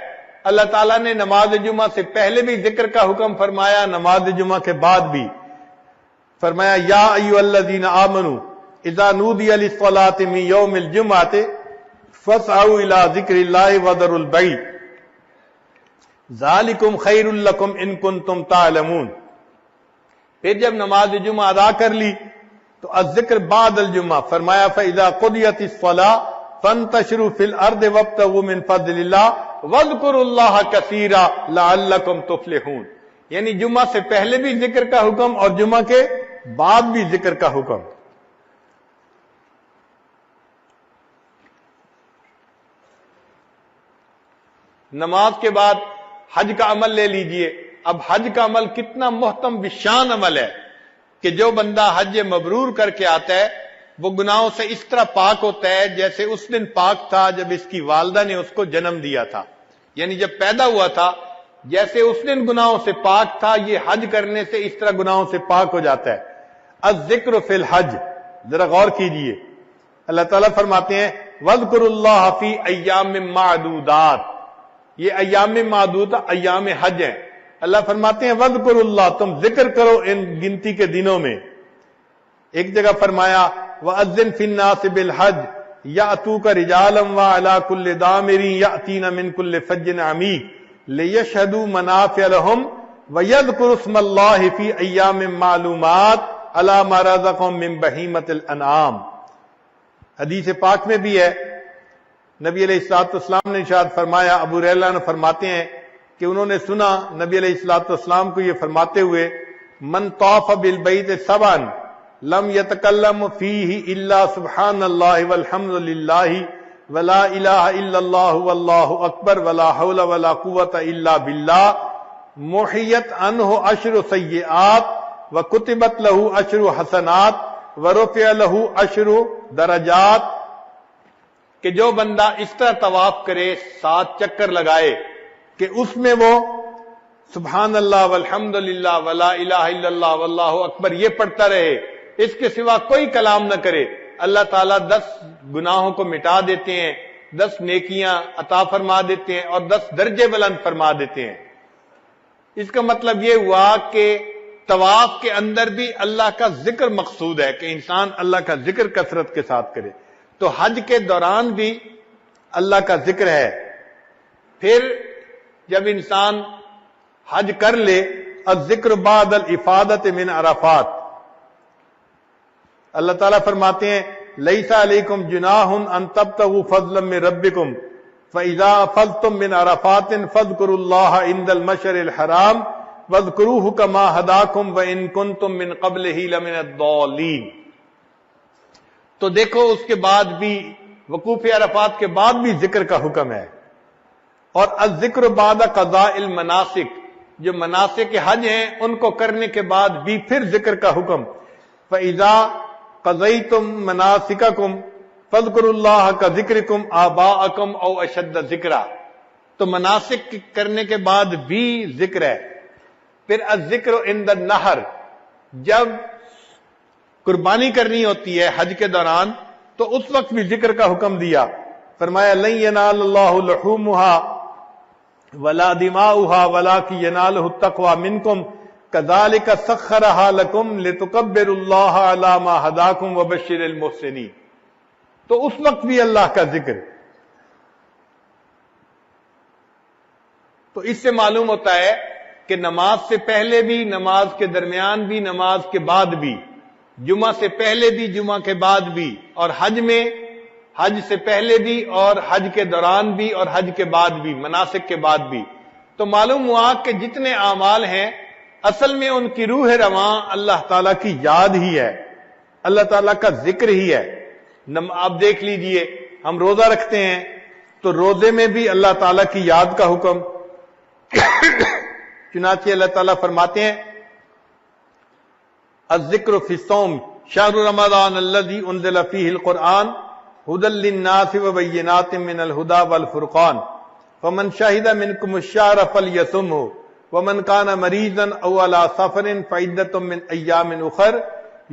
اللہ تعالیٰ نے نماز جمعہ سے پہلے بھی ذکر کا حکم فرمایا، نماز جمعہ کے بعد بھی فرمایا یا ایھا الذین آمنوا اذا نودی للصلاۃ من یوم الجمعۃ فاسعوا الی ذکر اللہ وذروا البیع ذالکم خیر لکم ان کنتم تعلمون. پھر جب نماز جمعہ ادا کر لی تو الذکر بعد الجمعہ فرمایا فاذا قضیت الصلاۃ فانتشروا فی الارض وابتغوا من فضل اللہ واذکروا اللہ کثیرا لعلکم تفلحون. یعنی جمعہ سے پہلے بھی ذکر کا حکم اور جمعہ کے بعد بھی ذکر کا حکم. نماز کے بعد حج کا عمل لے لیجئے. اب حج کا عمل کتنا محترم بشان عمل ہے کہ جو بندہ حج مبرور کر کے آتا ہے وہ گناہوں سے اس طرح پاک ہوتا ہے جیسے اس دن پاک تھا جب اس کی والدہ نے اس کو جنم دیا تھا. یعنی جب پیدا ہوا تھا جیسے اس دن گناہوں سے پاک تھا، یہ حج کرنے سے اس طرح گناہوں سے پاک ہو جاتا ہے. الذکر فی الحج، ذرا غور کیجئے. اللہ تعالیٰ فرماتے ہیں وَاذْكُرُوا اللَّهَ فِي أَيَّامٍ مَّعْدُودَاتٍ. یہ ایام معدودہ ایام حج ہیں. اللہ فرماتے ہیں وَاذْكُرُوا اللَّهَ، تم ذکر کرو ان گنتی کے دنوں میں. ایک جگہ فرمایا وَأَذِّن فِي النَّاسِ بِالْحَجِّ يَأْتُوكَ رِجَالًا وَعَلَىٰ كُلِّ ضَامِرٍ يَأْتِينَ مِنْ كُلِّ فَجٍّ عَمِيقٍ لِيَشْهَدُوا مَنَافِعَ لَهُمْ وَيَذْكُرُوا اسْمَ اللَّهِ فِي أَيَّامٍ مَّعْلُومَاتٍ عَلَىٰ مَا رَزَقَهُم مِّن بَهِيمَةِ الْأَنْعَامِ. حدیث پاک میں بھی ہے، نبی علیہ الصلوۃ والسلام نے ارشاد فرمایا، ابو ہریرہ نے فرماتے ہیں کہ انہوں نے سنا نبی علیہ الصلوۃ والسلام کو یہ فرماتے ہوئے من طاف بالبیت سبعا لم یتکلم فیہ الا سبحان اللہ والحمد للہ ولا الہ الا اللہ واللہ اکبر ولا حول ولا قوۃ الا باللہ محیت عنہ عشر سیئات وکتبت لہ عشر حسنات ورفع لہ عشر درجات. کہ جو بندہ اس طرح طواف کرے، 7 چکر لگائے کہ اس میں وہ سبحان اللہ والحمد للہ ولا الہ الا اللہ واللہ اکبر یہ پڑھتا رہے، اس کے سوا کوئی کلام نہ کرے، اللہ تعالیٰ 10 گناہوں کو مٹا دیتے ہیں، 10 نیکیاں عطا فرما دیتے ہیں اور 10 درجے بلند فرما دیتے ہیں. اس کا مطلب یہ ہوا کہ طواف کے اندر بھی اللہ کا ذکر مقصود ہے کہ انسان اللہ کا ذکر کثرت کے ساتھ کرے. تو حج کے دوران بھی اللہ کا ذکر ہے. پھر جب انسان حج کر لے الذکر بعد الافادۃ من عرفات، اللہ تعالیٰ فرماتے ہیں لیس علیکم جناح ان تبتغوا فضلا من ربکم فاذا افضتم من عرفات فاذکروا اللہ عند المشعر الحرام واذکروہ کما ہداکم وان کنتم من قبلہ لمن الضالین. تو دیکھو اس کے بعد بھی وقوف عرفات کے بعد بھی ذکر کا حکم ہے. اور الذکر بعد قضاء المناسک، جو مناسک حج ہیں ان کو کرنے کے بعد بھی پھر ذکر کا حکم. فَإِذَا قَضَيْتُم مَنَاسِكَكُمْ فَاذْكُرُوا اللَّهَ كَذِكْرِكُمْ آبَاءَكُمْ أَوْ أَشَدَّ ذِكْرًا. تو مناسک کرنے کے بعد بھی ذکر ہے. پھر الذکر عند النحر، جب قربانی کرنی ہوتی ہے حج کے دوران تو اس وقت بھی ذکر کا حکم دیا. فرمایا لن ینال اللہ لحومها ولا دماؤها ولکن ینالہ التقوی منکم کذالک سخرها لکم لتکبروا اللہ علی ما ہداکم وبشر المحسنین. تو اس وقت بھی اللہ کا ذکر. تو اس سے معلوم ہوتا ہے کہ نماز سے پہلے بھی، نماز کے درمیان بھی، نماز کے بعد بھی، جمعہ سے پہلے بھی، جمعہ کے بعد بھی، اور حج میں، حج سے پہلے بھی اور حج کے دوران بھی اور حج کے بعد بھی، مناسک کے بعد بھی. تو معلوم ہوا کہ جتنے اعمال ہیں اصل میں ان کی روح رواں اللہ تعالیٰ کی یاد ہی ہے، اللہ تعالیٰ کا ذکر ہی ہے. آپ دیکھ لیجئے، ہم روزہ رکھتے ہیں تو روزے میں بھی اللہ تعالیٰ کی یاد کا حکم. چنانچہ اللہ تعالیٰ فرماتے ہیں الذکر فی الصوم شہر رمضان الذی انزل فیہ القرآن ھدی للناس وبینات من الھدی والفرقان فمن شہد منکم الشہر فلیصمہ ومن کان مریضا او علی سفر فعدۃ من ایام اخر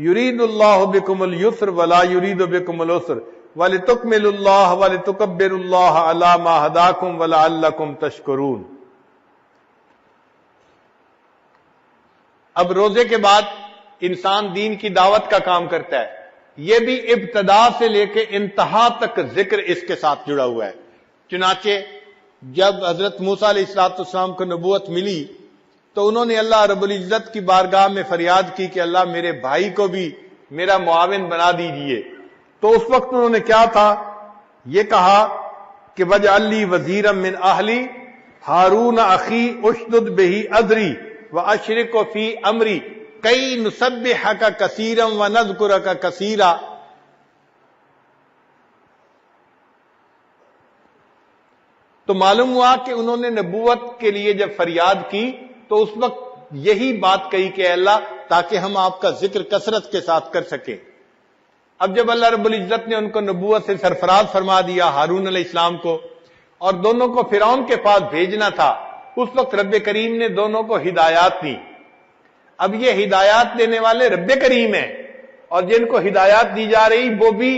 یرید اللہ بکم اليسر ولا یرید بکم العسر ولتکملوا اللہ ولتکبروا اللہ علی ما ھداکم ولعلکم تشکرون. اب روزے کے بعد انسان دین کی دعوت کا کام کرتا ہے. یہ بھی ابتدا سے لے کے انتہا تک ذکر اس کے ساتھ جڑا ہوا ہے. چنانچہ جب حضرت موسیٰ علیہ السلام کو نبوت ملی تو انہوں نے اللہ رب العزت کی بارگاہ میں فریاد کی کہ اللہ میرے بھائی کو بھی میرا معاون بنا دیجئے. تو اس وقت انہوں نے کیا تھا، یہ کہا کہ وَاجْعَل لِّي وَزِيرًا مِّنْ أَهْلِي هَارُونَ أَخِي أُشْدُدْ بِهِ أَذْرِي وَأَشْرِكْهُ فِي أَمْرِي كَيْ نُسَبِّحَكَ كَثِيرًا وَنَذْكُرَكَ كَثِيرًا. تو معلوم ہوا کہ انہوں نے نبوت کے لیے جب فریاد کی تو اس وقت یہی بات کہی کہ اے اللہ تاکہ ہم آپ کا ذکر کثرت کے ساتھ کر سکیں. اب جب اللہ رب العزت نے ان کو نبوت سے سرفراز فرما دیا ہارون علیہ السلام کو، اور دونوں کو فرعون کے پاس بھیجنا تھا، اس وقت رب کریم نے دونوں کو ہدایات دی. اب یہ ہدایات دینے والے رب کریم ہیں، اور جن کو ہدایات دی جا رہی وہ بھی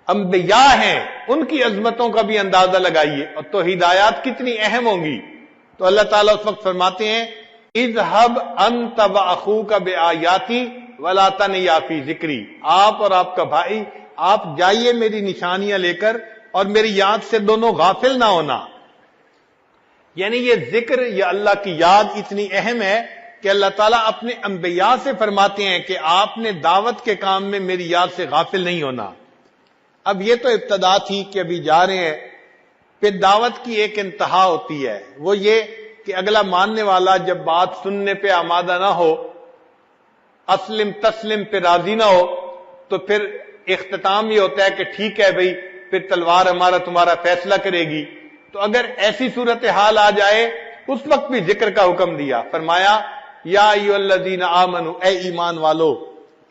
انبیاء ہیں. ان کی عظمتوں کا بھی اندازہ لگائیے، اور تو ہدایات کتنی اہم ہوں گی. تو اللہ تعالیٰ اس وقت فرماتے ہیں اذهب انت واخوک بآیاتی ولا تنیا فی ذکری. آپ اور آپ کا بھائی آپ جائیے میری نشانیاں لے کر، اور میری یاد سے دونوں غافل نہ ہونا. یعنی یہ ذکر یا اللہ کی یاد اتنی اہم ہے کہ اللہ تعالیٰ اپنے انبیاء سے فرماتے ہیں کہ آپ نے دعوت کے کام میں میری یاد سے غافل نہیں ہونا. اب یہ تو ابتدا تھی کہ ابھی جا رہے ہیں، پھر دعوت کی ایک انتہا ہوتی ہے، وہ یہ کہ اگلا ماننے والا جب بات سننے پہ آمادہ نہ ہو، اسلم تسلم پہ راضی نہ ہو، تو پھر اختتام یہ ہوتا ہے کہ ٹھیک ہے بھئی پھر تلوار ہمارا تمہارا فیصلہ کرے گی. تو اگر ایسی صورتحال آ جائے اس وقت بھی ذکر کا حکم دیا. فرمایا یا ایھا الذین آمنوا، اے ایمان والو،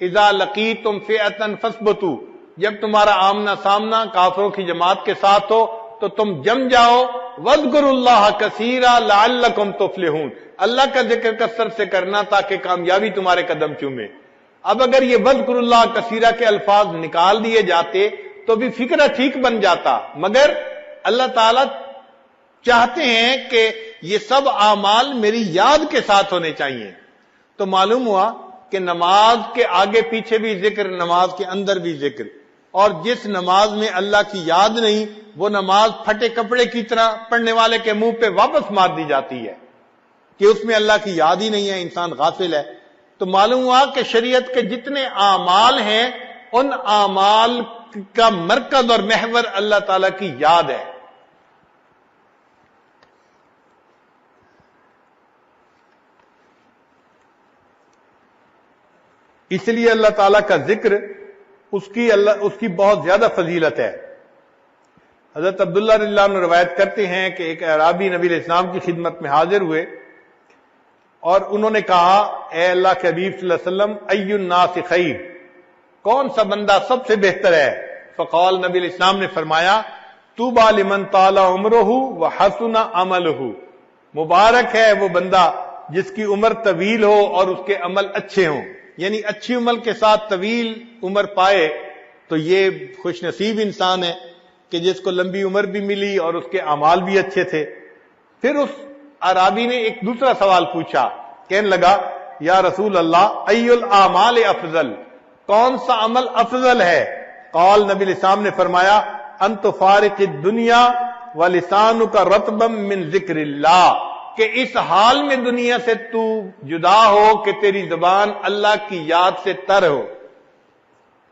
اذا لقیتم فئۃ فاثبتوا، جب تمہارا آمنا سامنا کافروں کی جماعت کے ساتھ ہو تو تم جم جاؤ. واذکروا اللہ کثیرا لعلکم تفلحون، اللہ کا ذکر کثرت سے کرنا تاکہ کامیابی تمہارے قدم چومے. اب اگر یہ واذکروا اللہ کثیرا کے الفاظ نکال دیے جاتے تو بھی فکرہ ٹھیک بن جاتا، مگر اللہ تعالیٰ چاہتے ہیں کہ یہ سب اعمال میری یاد کے ساتھ ہونے چاہیے. تو معلوم ہوا کہ نماز کے آگے پیچھے بھی ذکر، نماز کے اندر بھی ذکر. اور جس نماز میں اللہ کی یاد نہیں وہ نماز پھٹے کپڑے کی طرح پڑھنے والے کے منہ پہ واپس مار دی جاتی ہے کہ اس میں اللہ کی یاد ہی نہیں ہے، انسان غافل ہے. تو معلوم ہوا کہ شریعت کے جتنے اعمال ہیں ان اعمال کا مرکز اور محور اللہ تعالیٰ کی یاد ہے. اس لیے اللہ تعالیٰ کا ذکر اس کی بہت زیادہ فضیلت ہے. حضرت عبداللہ رضی اللہ عنہ روایت کرتے ہیں کہ ایک اعرابی نبی علیہ السلام کی خدمت میں حاضر ہوئے اور انہوں نے کہا اے اللہ کے حبیب صلی اللہ علیہ وسلم ای الناس خیر، کون سا بندہ سب سے بہتر ہے؟ فقال، نبی علیہ السلام نے فرمایا طوبی لمن طال عمرہ وحسن عملہ، مبارک ہے وہ بندہ جس کی عمر طویل ہو اور اس کے عمل اچھے ہوں. یعنی اچھی عمر کے ساتھ طویل عمر پائے تو یہ خوش نصیب انسان ہے کہ جس کو لمبی عمر بھی ملی اور اس کے اعمال بھی اچھے تھے۔ پھر اس اعرابی نے ایک دوسرا سوال پوچھا، کہنے لگا یا رسول اللہ ای الاعمال افضل، کون سا عمل افضل ہے؟ قال، نبی علیہ السلام نے فرمایا ان تفارق الدنیا ولسانک رطبا من ذکر اللہ، کہ اس حال میں دنیا سے تو جدا ہو کہ تیری زبان اللہ کی یاد سے تر ہو۔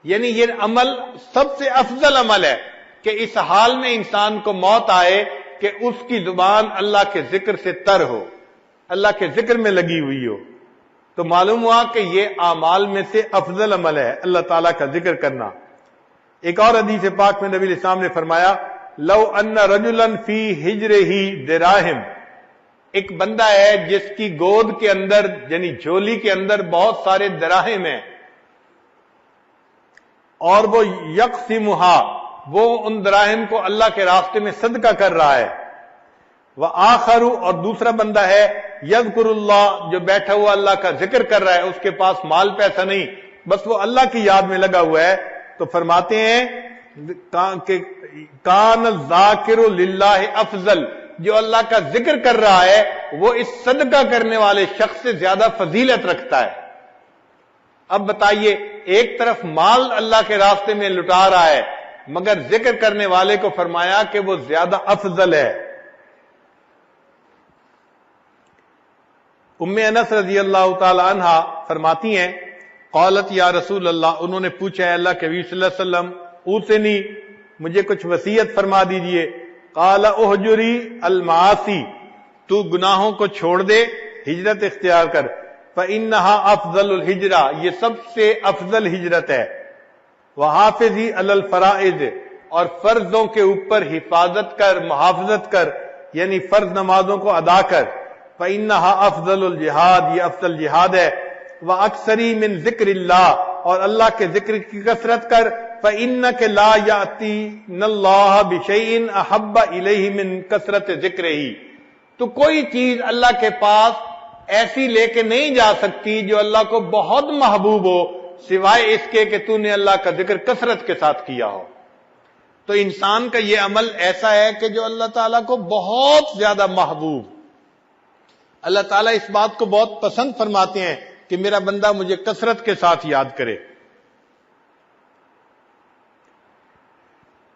یعنی یہ عمل سب سے افضل عمل ہے کہ اس حال میں انسان کو موت آئے کہ اس کی زبان اللہ کے ذکر سے تر ہو، اللہ کے ذکر میں لگی ہوئی ہو۔ تو معلوم ہوا کہ یہ اعمال میں سے افضل عمل ہے اللہ تعالیٰ کا ذکر کرنا۔ ایک اور حدیث پاک میں نبی علیہ السلام نے فرمایا لو ان رجلا فی حجرہ دراہم، ایک بندہ ہے جس کی گود کے اندر یعنی جھولی کے اندر بہت سارے دراہم ہیں، اور وہ یقسمھا، وہ ان دراہم کو اللہ کے راستے میں صدقہ کر رہا ہے، وآخر، اور دوسرا بندہ ہے یذکر اللہ، جو بیٹھا ہوا اللہ کا ذکر کر رہا ہے، اس کے پاس مال پیسہ نہیں، بس وہ اللہ کی یاد میں لگا ہوا ہے، تو فرماتے ہیں کہ کان الذاکر للہ افضل، جو اللہ کا ذکر کر رہا ہے وہ اس صدقہ کرنے والے شخص سے زیادہ فضیلت رکھتا ہے۔ اب بتائیے، ایک طرف مال اللہ کے راستے میں لٹا رہا ہے، مگر ذکر کرنے والے کو فرمایا کہ وہ زیادہ افضل ہے۔ ام انس رضی اللہ تعالی عنہا فرماتی ہیں قالت یا رسول اللہ، انہوں نے پوچھا ہے اللہ کے نبی صلی اللہ علیہ وسلم اوصنی، مجھے کچھ وصیت فرما دیجئے۔ قال اہجری المعاصی، تو گناہوں کو چھوڑ دے، ہجرت اختیار کر، فإنها افضل الہجرہ، یہ سب سے افضل ہجرت ہے، وحافظی علی الفرائض، اور فرضوں کے اوپر حفاظت کر، محافظت کر، یعنی فرض نمازوں کو ادا کر، فإنها افضل الجہاد، یہ افضل جہاد ہے، وأکثری من ذکر اللہ، اور اللہ کے ذکر کی کثرت کر، فإنک لا یأتین اللہ بشیء احب الیہ من کثرت ذکرہ، تو کوئی چیز اللہ کے پاس ایسی لے کے نہیں جا سکتی جو اللہ کو بہت محبوب ہو سوائے اس کے کہ تو نے اللہ کا ذکر کثرت کے ساتھ کیا ہو۔ تو انسان کا یہ عمل ایسا ہے کہ جو اللہ تعالیٰ کو بہت زیادہ محبوب، اللہ تعالیٰ اس بات کو بہت پسند فرماتے ہیں کہ میرا بندہ مجھے کثرت کے ساتھ یاد کرے۔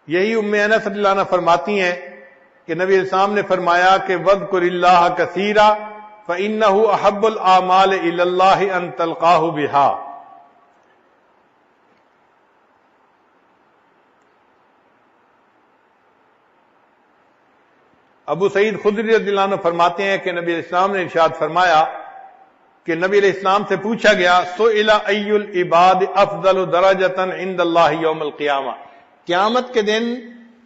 یہی ام انس رضی اللہ عنہ فرماتی ہیں کہ نبی علیہ السلام نے فرمایا کہ وَاذْكُرِ اللَّهَ كَثِيرًا فَإِنَّهُ أَحَبُّ الْأَعْمَالِ إِلَى اللَّهِ أَن تَلْقَاهُ بِهَا۔ ابو سعید خدری رضی اللہ عنہ فرماتے ہیں کہ نبی علیہ السلام نے ارشاد فرمایا کہ نبی علیہ السلام سے پوچھا گیا سئل ای العباد افضل درجۃ عند اللہ یوم القیامہ، قیامت کے دن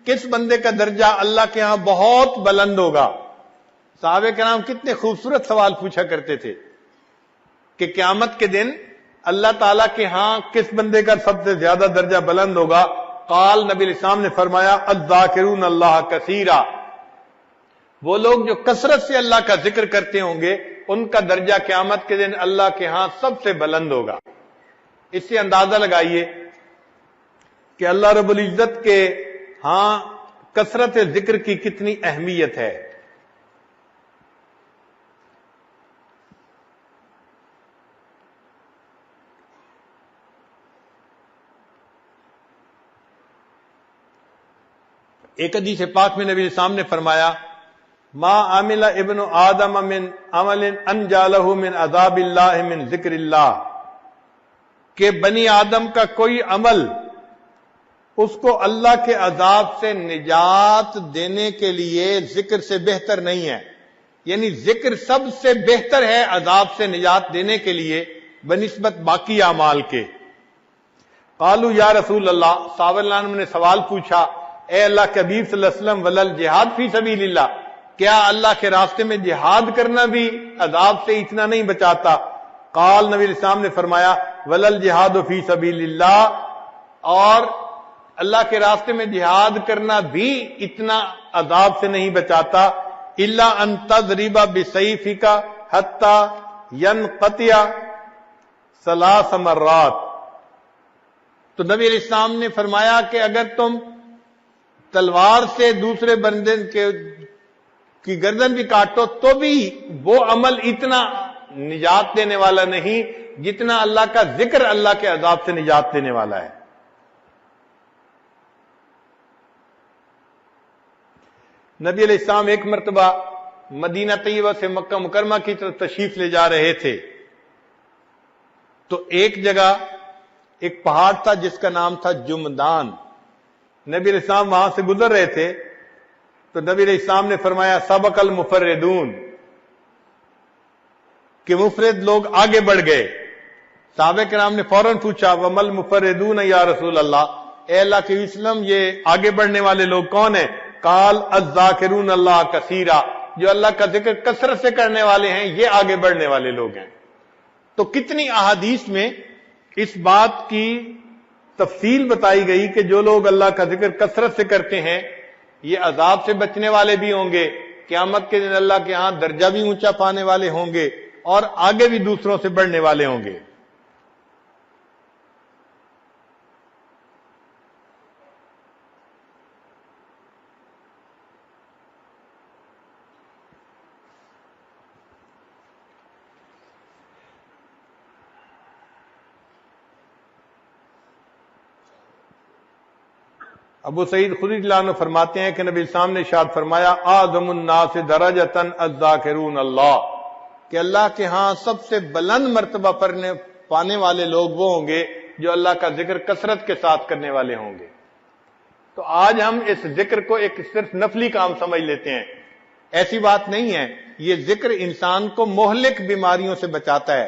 کس بندے کا درجہ اللہ کے ہاں بہت بلند ہوگا؟ صحابہ کرام کتنے خوبصورت سوال پوچھا کرتے تھے کہ قیامت کے دن اللہ تعالیٰ کے ہاں کس بندے کا سب سے زیادہ درجہ بلند ہوگا؟ قال، نبی علیہ السلام نے فرمایا الذاکرون اللہ کثیرا، وہ لوگ جو کثرت سے اللہ کا ذکر کرتے ہوں گے ان کا درجہ قیامت کے دن اللہ کے ہاں سب سے بلند ہوگا۔ اس سے اندازہ لگائیے کہ اللہ رب العزت کے ہاں کثرت ذکر کی کتنی اہمیت ہے۔ ایک حدیث پاک میں نبی السلام نے فرمایا ما عمل ابن آدم من عمل انجالہ من عذاب اللہ من ذکر اللہ، کہ بنی آدم کا کوئی عمل اس کو اللہ کے عذاب سے نجات دینے کے لیے ذکر سے بہتر نہیں ہے، یعنی ذکر سب سے بہتر ہے عذاب سے نجات دینے کے لیے بنسبت باقی اعمال کے۔ قالوا یا رسول اللہ، صحابہ اللہ نے سوال پوچھا اے اللہ کے حبیب صلی اللہ علیہ وسلم ولل جہاد فی سبیل اللہ، کیا اللہ کے راستے میں جہاد کرنا بھی عذاب سے اتنا نہیں بچاتا؟ قال، نبی علیہ السلام نے فرمایا ولل جہاد فی سبیل اللہ، اور اللہ کے راستے میں جہاد کرنا بھی اتنا عذاب سے نہیں بچاتا، الا ان تضرب بسیفک حتی ینقطع 3 مرات۔ تو نبی علیہ السلام نے فرمایا کہ اگر تم تلوار سے دوسرے بندے کی گردن بھی کاٹو تو بھی وہ عمل اتنا نجات دینے والا نہیں جتنا اللہ کا ذکر اللہ کے عذاب سے نجات دینے والا ہے۔ نبی علیہ السلام ایک مرتبہ مدینہ طیبہ سے مکہ مکرمہ کی طرف تشریف لے جا رہے تھے، تو ایک جگہ ایک پہاڑ تھا جس کا نام تھا جمدان۔ نبی علیہ السلام وہاں سے گزر رہے تھے تو نبی علیہ السلام نے فرمایا سبق المفردون، کہ مفرد لوگ آگے بڑھ گئے۔ صحابہ کرام نے فوراً پوچھا ومل مفردون یا رسول اللہ، اے اللہ کے وسلم یہ آگے بڑھنے والے لوگ کون ہیں؟ قال الذاکرون اللہ کثیرا، جو اللہ کا ذکر کثرت سے کرنے والے ہیں یہ آگے بڑھنے والے لوگ ہیں۔ تو کتنی احادیث میں اس بات کی تفصیل بتائی گئی کہ جو لوگ اللہ کا ذکر کثرت سے کرتے ہیں یہ عذاب سے بچنے والے بھی ہوں گے، قیامت کے دن اللہ کے ہاں درجہ بھی اونچا پانے والے ہوں گے اور آگے بھی دوسروں سے بڑھنے والے ہوں گے۔ ابو سعید خدری رضی اللہ عنہ فرماتے ہیں کہ نبی السلام نے ارشاد فرمایا اعظم الناس درجۃ الذاکرون اللہ، کہ اللہ کے ہاں سب سے بلند مرتبہ پانے والے لوگ وہ ہوں گے جو اللہ کا ذکر کثرت کے ساتھ کرنے والے ہوں گے۔ تو آج ہم اس ذکر کو ایک صرف نفلی کام سمجھ لیتے ہیں، ایسی بات نہیں ہے۔ یہ ذکر انسان کو مہلک بیماریوں سے بچاتا ہے،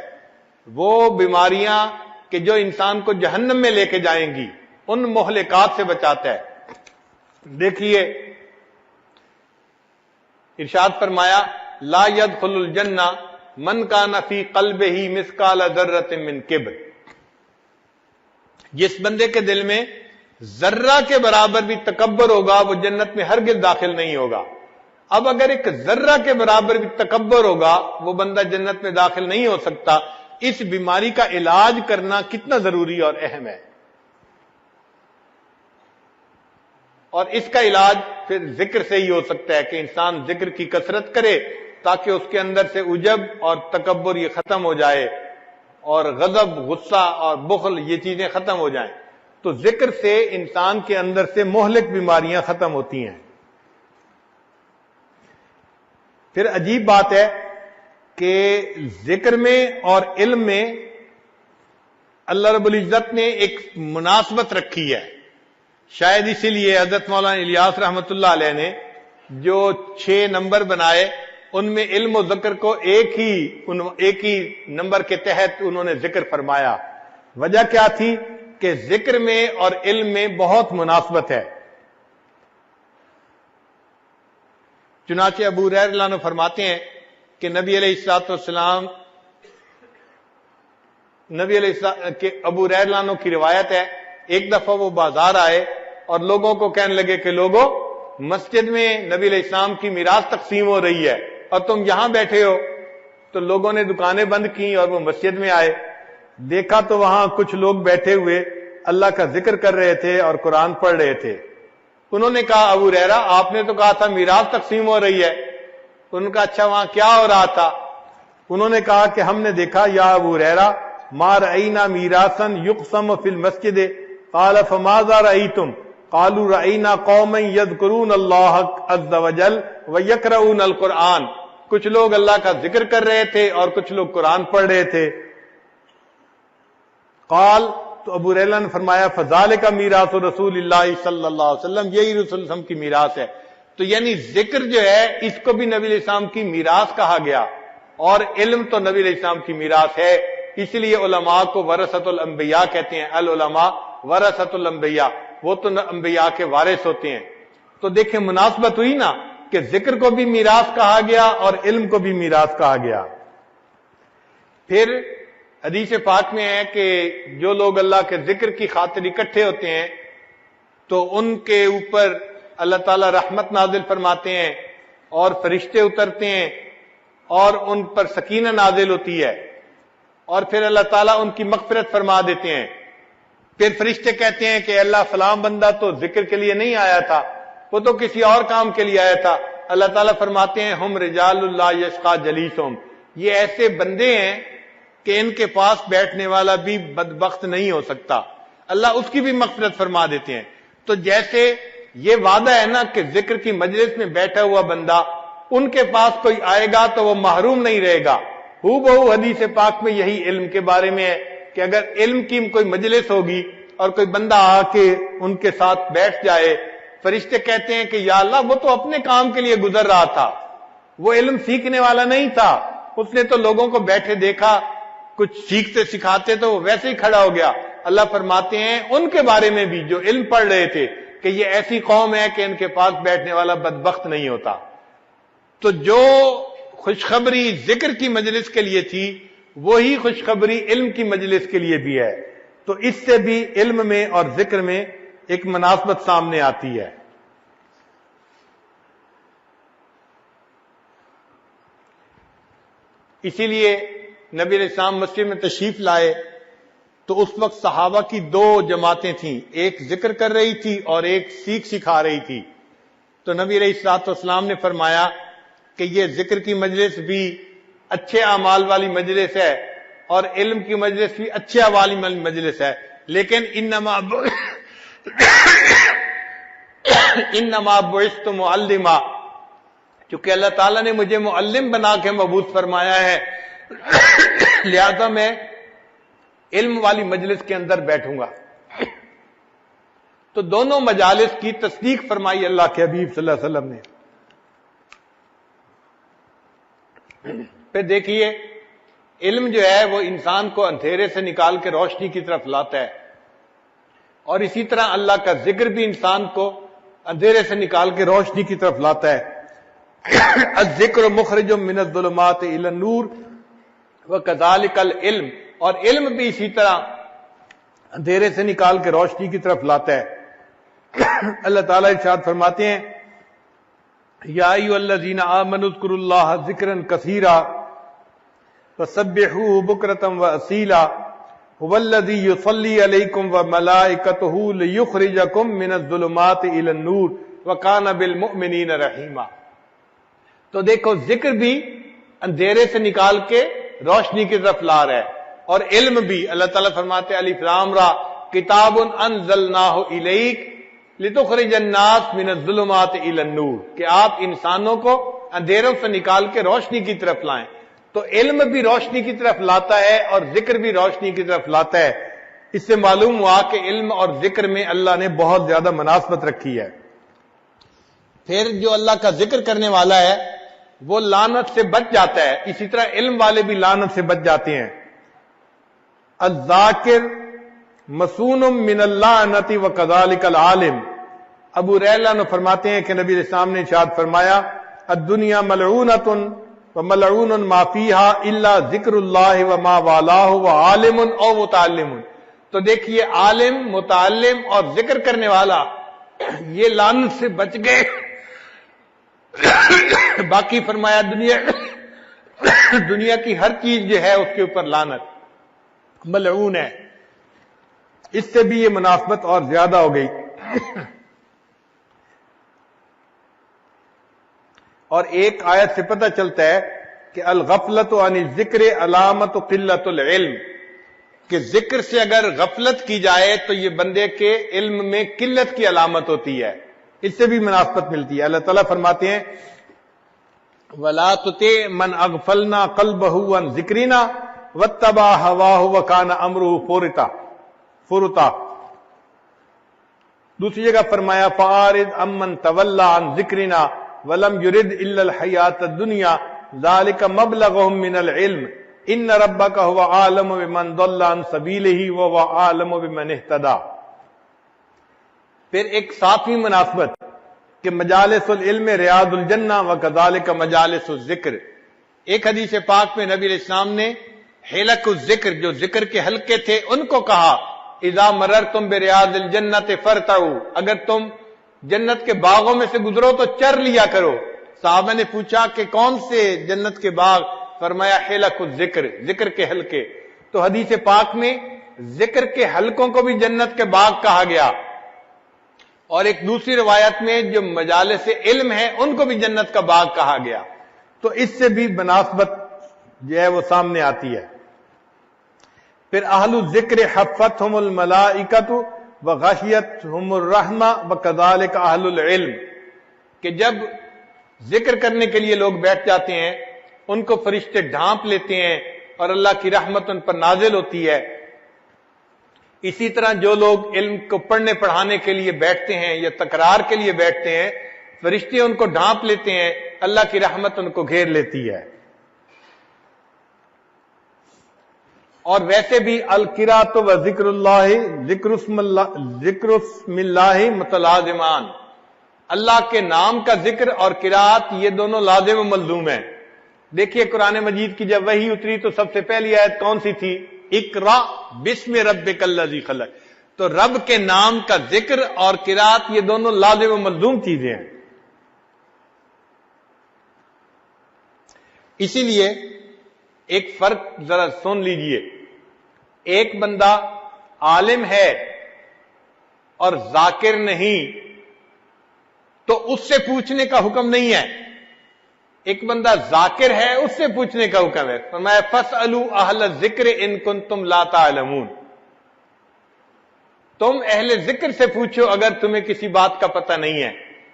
وہ بیماریاں کہ جو انسان کو جہنم میں لے کے جائیں گی ان مہلکات سے بچاتا ہے۔ دیکھیے ارشاد فرمایا لا يدخل الجنہ من کان فی قلبہ مثقال ذرۃ من کبر، جس بندے کے دل میں ذرہ کے برابر بھی تکبر ہوگا وہ جنت میں ہرگز داخل نہیں ہوگا۔ اب اگر ایک ذرہ کے برابر بھی تکبر ہوگا وہ بندہ جنت میں داخل نہیں ہو سکتا۔ اس بیماری کا علاج کرنا کتنا ضروری اور اہم ہے، اور اس کا علاج پھر ذکر سے ہی ہو سکتا ہے کہ انسان ذکر کی کثرت کرے تاکہ اس کے اندر سے عجب اور تکبر یہ ختم ہو جائے اور غضب، غصہ اور بخل یہ چیزیں ختم ہو جائیں۔ تو ذکر سے انسان کے اندر سے مہلک بیماریاں ختم ہوتی ہیں۔ پھر عجیب بات ہے کہ ذکر میں اور علم میں اللہ رب العزت نے ایک مناسبت رکھی ہے۔ شاید اسی لیے حضرت مولانا الیاس رحمت اللہ علیہ نے جو 6 نمبر بنائے ان میں علم و ذکر کو ایک ہی نمبر کے تحت انہوں نے ذکر فرمایا۔ وجہ کیا تھی کہ ذکر میں اور علم میں بہت مناسبت ہے۔ چنانچہ ابو ہریرہ رضی اللہ عنہ فرماتے ہیں کہ نبی علیہ الصلوۃ والسلام کہ ابو ہریرہ رضی اللہ عنہ کی روایت ہے ایک دفعہ وہ بازار آئے اور لوگوں کو کہنے لگے کہ لوگوں مسجد میں نبی علیہ السلام کی میراث تقسیم ہو رہی ہے اور تم یہاں بیٹھے ہو۔ تو لوگوں نے دکانیں بند کی اور وہ مسجد میں آئے، دیکھا تو وہاں کچھ لوگ بیٹھے ہوئے اللہ کا ذکر کر رہے تھے اور قرآن پڑھ رہے تھے۔ انہوں نے کہا ابو ہریرہ آپ نے تو کہا تھا میراث تقسیم ہو رہی ہے۔ انہوں نے کہا اچھا وہاں کیا ہو رہا تھا؟ انہوں نے کہا کہ ہم نے دیکھا یا ابو ہریرہ ما رأینا میراثا یقسم فی المسجد قال فماذا رأیتم قالوا رأینا قوما یذکرون اللہ عز وجل ویقرؤون القرآن، کچھ لوگ اللہ کا ذکر کر رہے تھے اور کچھ لوگ قرآن پڑھ رہے تھے۔ قال تو ابو ہریرہ نے فرمایا فذالک میراث رسول اللہ صلی اللہ علیہ وسلم، یہی رسول اللہ علیہ وسلم کی میراث ہے۔ تو یعنی ذکر جو ہے اس کو بھی نبی علیہ السلام کی میراث کہا گیا، اور علم تو نبی علیہ السلام کی میراث ہے۔ اس لیے علماء کو ورثۃ الانبیاء کہتے ہیں، العلماء ورثۃ الانبیاء، وہ تو انبیاء کے وارث ہوتے ہیں۔ تو دیکھیں مناسبت ہوئی نا کہ ذکر کو بھی میراث کہا گیا اور علم کو بھی میراث کہا گیا۔ پھر حدیث پاک میں ہے کہ جو لوگ اللہ کے ذکر کی خاطر اکٹھے ہوتے ہیں تو ان کے اوپر اللہ تعالی رحمت نازل فرماتے ہیں اور فرشتے اترتے ہیں اور ان پر سکینہ نازل ہوتی ہے، اور پھر اللہ تعالیٰ ان کی مغفرت فرما دیتے ہیں۔ پھر فرشتے کہتے ہیں کہ اللہ فلاں بندہ تو ذکر کے لیے نہیں آیا تھا، وہ تو کسی اور کام کے لیے آیا تھا۔ اللہ تعالیٰ فرماتے ہیں ہم رجال اللہ یشقا جلیسہم، یہ ایسے بندے ہیں کہ ان کے پاس بیٹھنے والا بھی بدبخت نہیں ہو سکتا، اللہ اس کی بھی مغفرت فرما دیتے ہیں۔ تو جیسے یہ وعدہ ہے نا کہ ذکر کی مجلس میں بیٹھا ہوا بندہ، ان کے پاس کوئی آئے گا تو وہ محروم نہیں رہے گا۔ ہو بہو حدیث پاک میں یہی علم کے بارے میں ہے کہ اگر علم کی کوئی مجلس ہوگی اور کوئی بندہ آ کے ان کے ساتھ بیٹھ جائے، فرشتے کہتے ہیں کہ یا اللہ وہ تو اپنے کام کے لیے گزر رہا تھا، وہ علم سیکھنے والا نہیں تھا، اس نے تو لوگوں کو بیٹھے دیکھا، کچھ سیکھتے سکھاتے تو وہ ویسے ہی کھڑا ہو گیا۔ اللہ فرماتے ہیں ان کے بارے میں بھی جو علم پڑھ رہے تھے کہ یہ ایسی قوم ہے کہ ان کے پاس بیٹھنے والا بدبخت نہیں ہوتا۔ تو جو خوشخبری ذکر کی مجلس کے لیے تھی وہی خوشخبری علم کی مجلس کے لیے بھی ہے۔ تو اس سے بھی علم میں اور ذکر میں ایک مناسبت سامنے آتی ہے۔ اسی لیے نبی علیہ السلام مسجد میں تشریف لائے تو اس وقت صحابہ کی دو جماعتیں تھیں، ایک ذکر کر رہی تھی اور ایک سیکھ سکھا رہی تھی۔ تو نبی علیہ الصلوۃ والسلام نے فرمایا کہ یہ ذکر کی مجلس بھی اچھے اعمال والی مجلس ہے اور علم کی مجلس بھی اچھے اعمال والی مجلس ہے، لیکن انما بعثت معلما، چونکہ اللہ تعالیٰ نے مجھے معلم بنا کے مبعوث فرمایا ہے، لہذا میں علم والی مجلس کے اندر بیٹھوں گا۔ تو دونوں مجالس کی تصدیق فرمائی اللہ کے حبیب صلی اللہ علیہ وسلم نے۔ پھر دیکھیے علم جو ہے وہ انسان کو اندھیرے سے نکال کے روشنی کی طرف لاتا ہے، اور اسی طرح اللہ کا ذکر بھی انسان کو اندھیرے سے نکال کے روشنی کی طرف لاتا ہے۔ الذکر مخرج من الظلمات الی النور وکذالک العلم، اور علم بھی اسی طرح اندھیرے سے نکال کے روشنی کی طرف لاتا ہے۔ اللہ تعالیٰ ارشاد فرماتے ہیں یا ایھا الذین آمنوا اذکروا اللہ ذکرا کثیرا وسبحوہ بکرۃ واصیلا هو الذی یصلی علیکم وملائکتہ لیخرجکم من الظلمات الی النور وکان بالمؤمنین رحیما۔ تو دیکھو ذکر بھی اندھیرے سے نکال کے روشنی کی طرف لا رہا ہے، اور علم بھی اللہ تعالیٰ فرماتے ہیں الف لام را کتاب انزلناہ الیک لتخرج الناس من الظلمات الی النور، کہ آپ انسانوں کو اندھیروں سے نکال کے روشنی کی طرف لائیں۔ تو علم بھی روشنی کی طرف لاتا ہے اور ذکر بھی روشنی کی طرف لاتا ہے۔ اس سے معلوم ہوا کہ علم اور ذکر میں اللہ نے بہت زیادہ مناسبت رکھی ہے۔ پھر جو اللہ کا ذکر کرنے والا ہے وہ لعنت سے بچ جاتا ہے، اسی طرح علم والے بھی لعنت سے بچ جاتے ہیں۔ الذاکر مسون من اللعنت وکذالک العالم، ابو ریلہ نے فرماتے ہیں کہ نبی علیہ السلام نے ارشاد فرمایا الدنیا ملعونۃ وملعون ما فیہا الا ذکر اللہ وما والاہ وعالم او متعلم۔ تو دیکھیے عالم، متعلم اور ذکر کرنے والا یہ لعنت سے بچ گئے۔ باقی فرمایا دنیا کی ہر چیز جو ہے اس کے اوپر لعنت ملعون ہے۔ اس سے بھی یہ مناسبت اور زیادہ ہو گئی۔ اور ایک آیت سے پتہ چلتا ہے کہ الغفلۃ عن الذکر علامت قلت العلم، کہ ذکر سے اگر غفلت کی جائے تو یہ بندے کے علم میں قلت کی علامت ہوتی ہے، اس سے بھی مناسبت ملتی ہے۔ اللہ تعالیٰ فرماتے ہیں وَلَا تُطِعْ مَنْ أَغْفَلْنَا قَلْبَهُ عَنْ ذِكْرِنَا وَاتَّبَعَ هَوَاهُ وَكَانَ أَمْرُهُ فُرُطًا۔ دوسری جگہ فرمایا فَأَعْرِضْ عَمَّنْ تَوَلَّىٰ عَنْ ذِكْرِنَا وَلَمْ يُرِدْ إِلَّا الْحَيَاةَ الدُّنْيَا ذَلِكَ مَبْلَغُهُم مِّنَ الْعِلْمِ إِنَّ رَبَّكَ هُوَ أَعْلَمُ بِمَنْ ضَلَّ عَنْ سَبِيلِهِ وَهُوَ أَعْلَمُ بِمَنِ اهْتَدَىٰ۔ پھر ایک ساتویں مناسبت کہ مجالس العلم ریاض الجنہ وکذالک مجالس الذکر۔ ایک حدیث پاک میں نبی علیہ السلام نے حلق الذکر، جو ذکر کے حلقے تھے، ان کو کہا اذا مررتم بریاض الجنۃ فرتعوا، اگر تم جنت کے باغوں میں سے گزرو تو چر لیا کرو۔ صحابہ نے پوچھا کہ کون سے جنت کے باغ؟ فرمایا حلق الذکر، ذکر کے حلقے۔ تو حدیث پاک میں ذکر کے حلقوں کو بھی جنت کے باغ کہا گیا، اور ایک دوسری روایت میں جو مجالس علم ہیں ان کو بھی جنت کا باغ کہا گیا. تو اس سے بھی مناسبت جو ہے وہ سامنے آتی ہے. پھر اہل الذکر حفتہم الملائکۃ وغشیتہم الرحمہ وکذالک اہل العلم، کہ جب ذکر کرنے کے لیے لوگ بیٹھ جاتے ہیں ان کو فرشتے ڈھانپ لیتے ہیں اور اللہ کی رحمت ان پر نازل ہوتی ہے. اسی طرح جو لوگ علم کو پڑھنے پڑھانے کے لیے بیٹھتے ہیں یا تکرار کے لیے بیٹھتے ہیں، فرشتے ان کو ڈھانپ لیتے ہیں، اللہ کی رحمت ان کو گھیر لیتی ہے. اور ویسے بھی القراءۃ و ذکر اللہ ذکر اسم اللہ متلازمان، اللہ کے نام کا ذکر اور قراءت یہ دونوں لازم و ملزوم ہیں. دیکھیے قرآن مجید کی جب وحی اتری تو سب سے پہلی آیت کون سی تھی؟ اقرا بسم ربک الذی خلق. تو رب کے نام کا ذکر اور قراءت یہ دونوں لازم و ملزوم چیزیں ہیں. اسی لیے ایک فرق ذرا سن لیجئے، ایک بندہ عالم ہے اور ذاکر نہیں تو اس سے پوچھنے کا حکم نہیں ہے. ایک بندہ ذاکر ہے اس سے پوچھنے کا حکم ہے. فرمایا فاسألوا اہل الذکر ان کنتم لا تعلمون، تم اہل ذکر سے پوچھو اگر تمہیں کسی بات کا پتہ نہیں ہے.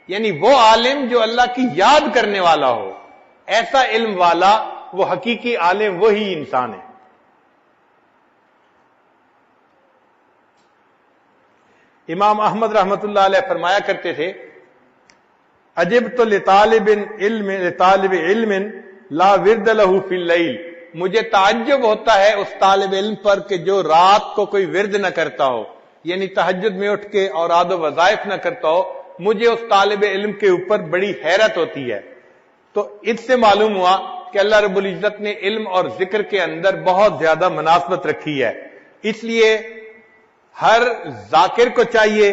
یعنی وہ عالم جو اللہ کی یاد کرنے والا ہو، ایسا علم والا، وہ حقیقی عالم وہی انسان ہے. امام احمد رحمت اللہ علیہ فرمایا کرتے تھے عجبت لطالب علم لا ورد له فی اللیل، مجھے تعجب ہوتا ہے اس طالب علم پر کہ جو رات کو کوئی ورد نہ کرتا ہو، یعنی تہجد میں اٹھ کے اوراد و وظائف نہ کرتا ہو. مجھے اس طالب علم کے اوپر بڑی حیرت ہوتی ہے. تو اس سے معلوم ہوا کہ اللہ رب العزت نے علم اور ذکر کے اندر بہت زیادہ مناسبت رکھی ہے. اس لیے ہر ذاکر کو چاہیے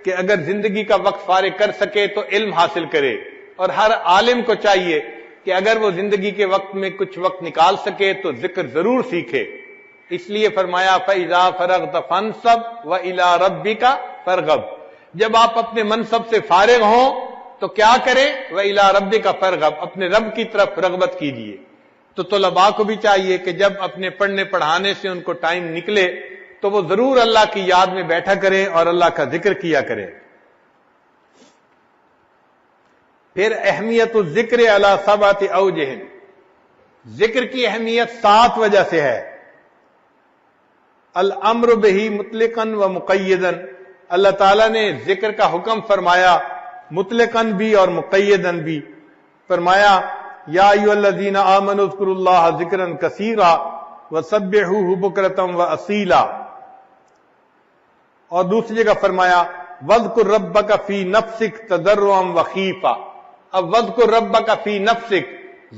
کہ اگر زندگی کا وقت فارغ کر سکے تو علم حاصل کرے، اور ہر عالم کو چاہیے کہ اگر وہ زندگی کے وقت میں کچھ وقت نکال سکے تو ذکر ضرور سیکھے. اس لیے فرمایا فَإِذَا فَرَغْتَ فَانْصَبْ وَإِلَىٰ رَبِّكَ فَارْغَب، جب آپ اپنے منصب سے فارغ ہوں تو کیا کریں؟ وَإِلَىٰ رَبِّكَ فَارْغَب، اپنے رب کی طرف رغبت کیجئے. تو طلباء کو بھی چاہیے کہ جب اپنے پڑھنے پڑھانے سے ان کو ٹائم نکلے تو وہ ضرور اللہ کی یاد میں بیٹھا کریں اور اللہ کا ذکر کیا کریں. پھر اہمیت الذکر علی سبعۃ اوجہ، ذکر کی اہمیت 7 وجہ سے ہے. الامر بہ مطلقا و مقیدا، اللہ تعالیٰ نے ذکر کا حکم فرمایا مطلقاً بھی اور مقیداً بھی. فرمایا یا ایھا الذین آمنوا اذکروا اللہ ذکرا کثیرا وسبحوہ بکرۃ واصیلا. اور دوسری جگہ فرمایا وَاذْكُرْ رَبَّكَ فِي نَفْسِكَ تَضَرُّعًا وَخِيفًا. اب وَاذْكُرْ رَبَّكَ فِي نَفْسِكَ،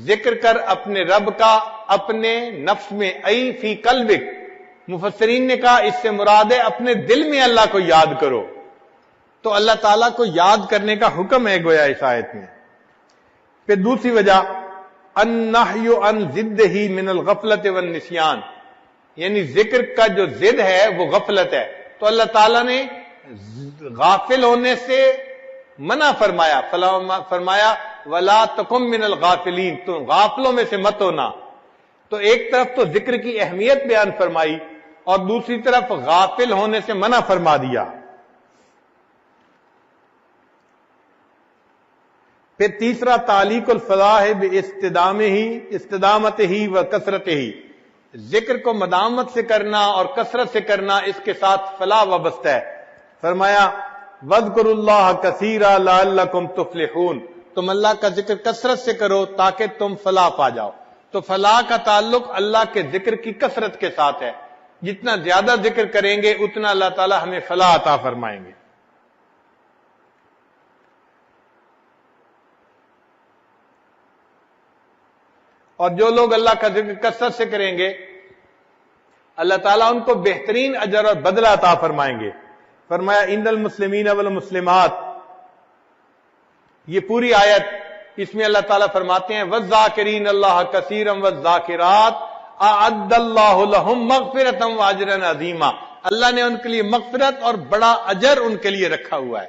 ذکر کر اپنے رب کا اپنے نفس میں، ای فی قلبک. مفسرین نے کہا اس سے مراد ہے اپنے دل میں اللہ کو یاد کرو. تو اللہ تعالیٰ کو یاد کرنے کا حکم ہے گویا اس آیت میں. پھر دوسری وجہ النہی عن ضدہ من الغفلۃ والنسیان، یعنی ذکر کا جو ضد ہے وہ غفلت ہے. تو اللہ تعالیٰ نے غافل ہونے سے منع فرمایا. فرمایا وَلَا تَكُن مِّنَ الْغَافِلِينَ، تو غافلوں میں سے مت ہونا. تو ایک طرف تو ذکر کی اہمیت بیان فرمائی اور دوسری طرف غافل ہونے سے منع فرما دیا. پھر تیسرا تعلیق الفلاح باستدامتہ و کثرتہ، ذکر کو مدامت سے کرنا اور کثرت سے کرنا اس کے ساتھ فلاح وابستہ ہے. فرمایا وَاذْكُرُوا اللَّهَ كَثِيرًا لَعَلَّكُمْ تُفْلِحُونَ، تم اللہ کا ذکر کثرت سے کرو تاکہ تم فلاح پا جاؤ. تو فلاح کا تعلق اللہ کے ذکر کی کثرت کے ساتھ ہے. جتنا زیادہ ذکر کریں گے اتنا اللہ تعالی ہمیں فلاح عطا فرمائیں گے. اور جو لوگ اللہ کا ذکر کثرت سے کریں گے اللہ تعالیٰ ان کو بہترین اجر اور بدلہ عطا فرمائیں گے. فرمایا ان المسلمین والمسلمات، یہ پوری آیت اس میں اللہ تعالیٰ فرماتے ہیں والذاکرین اللہ کثیرا والذاکرات اعد اللہ لہم مغفرۃ واجرا عظیما، اللہ نے ان کے لیے مغفرت اور بڑا اجر ان کے لیے رکھا ہوا ہے.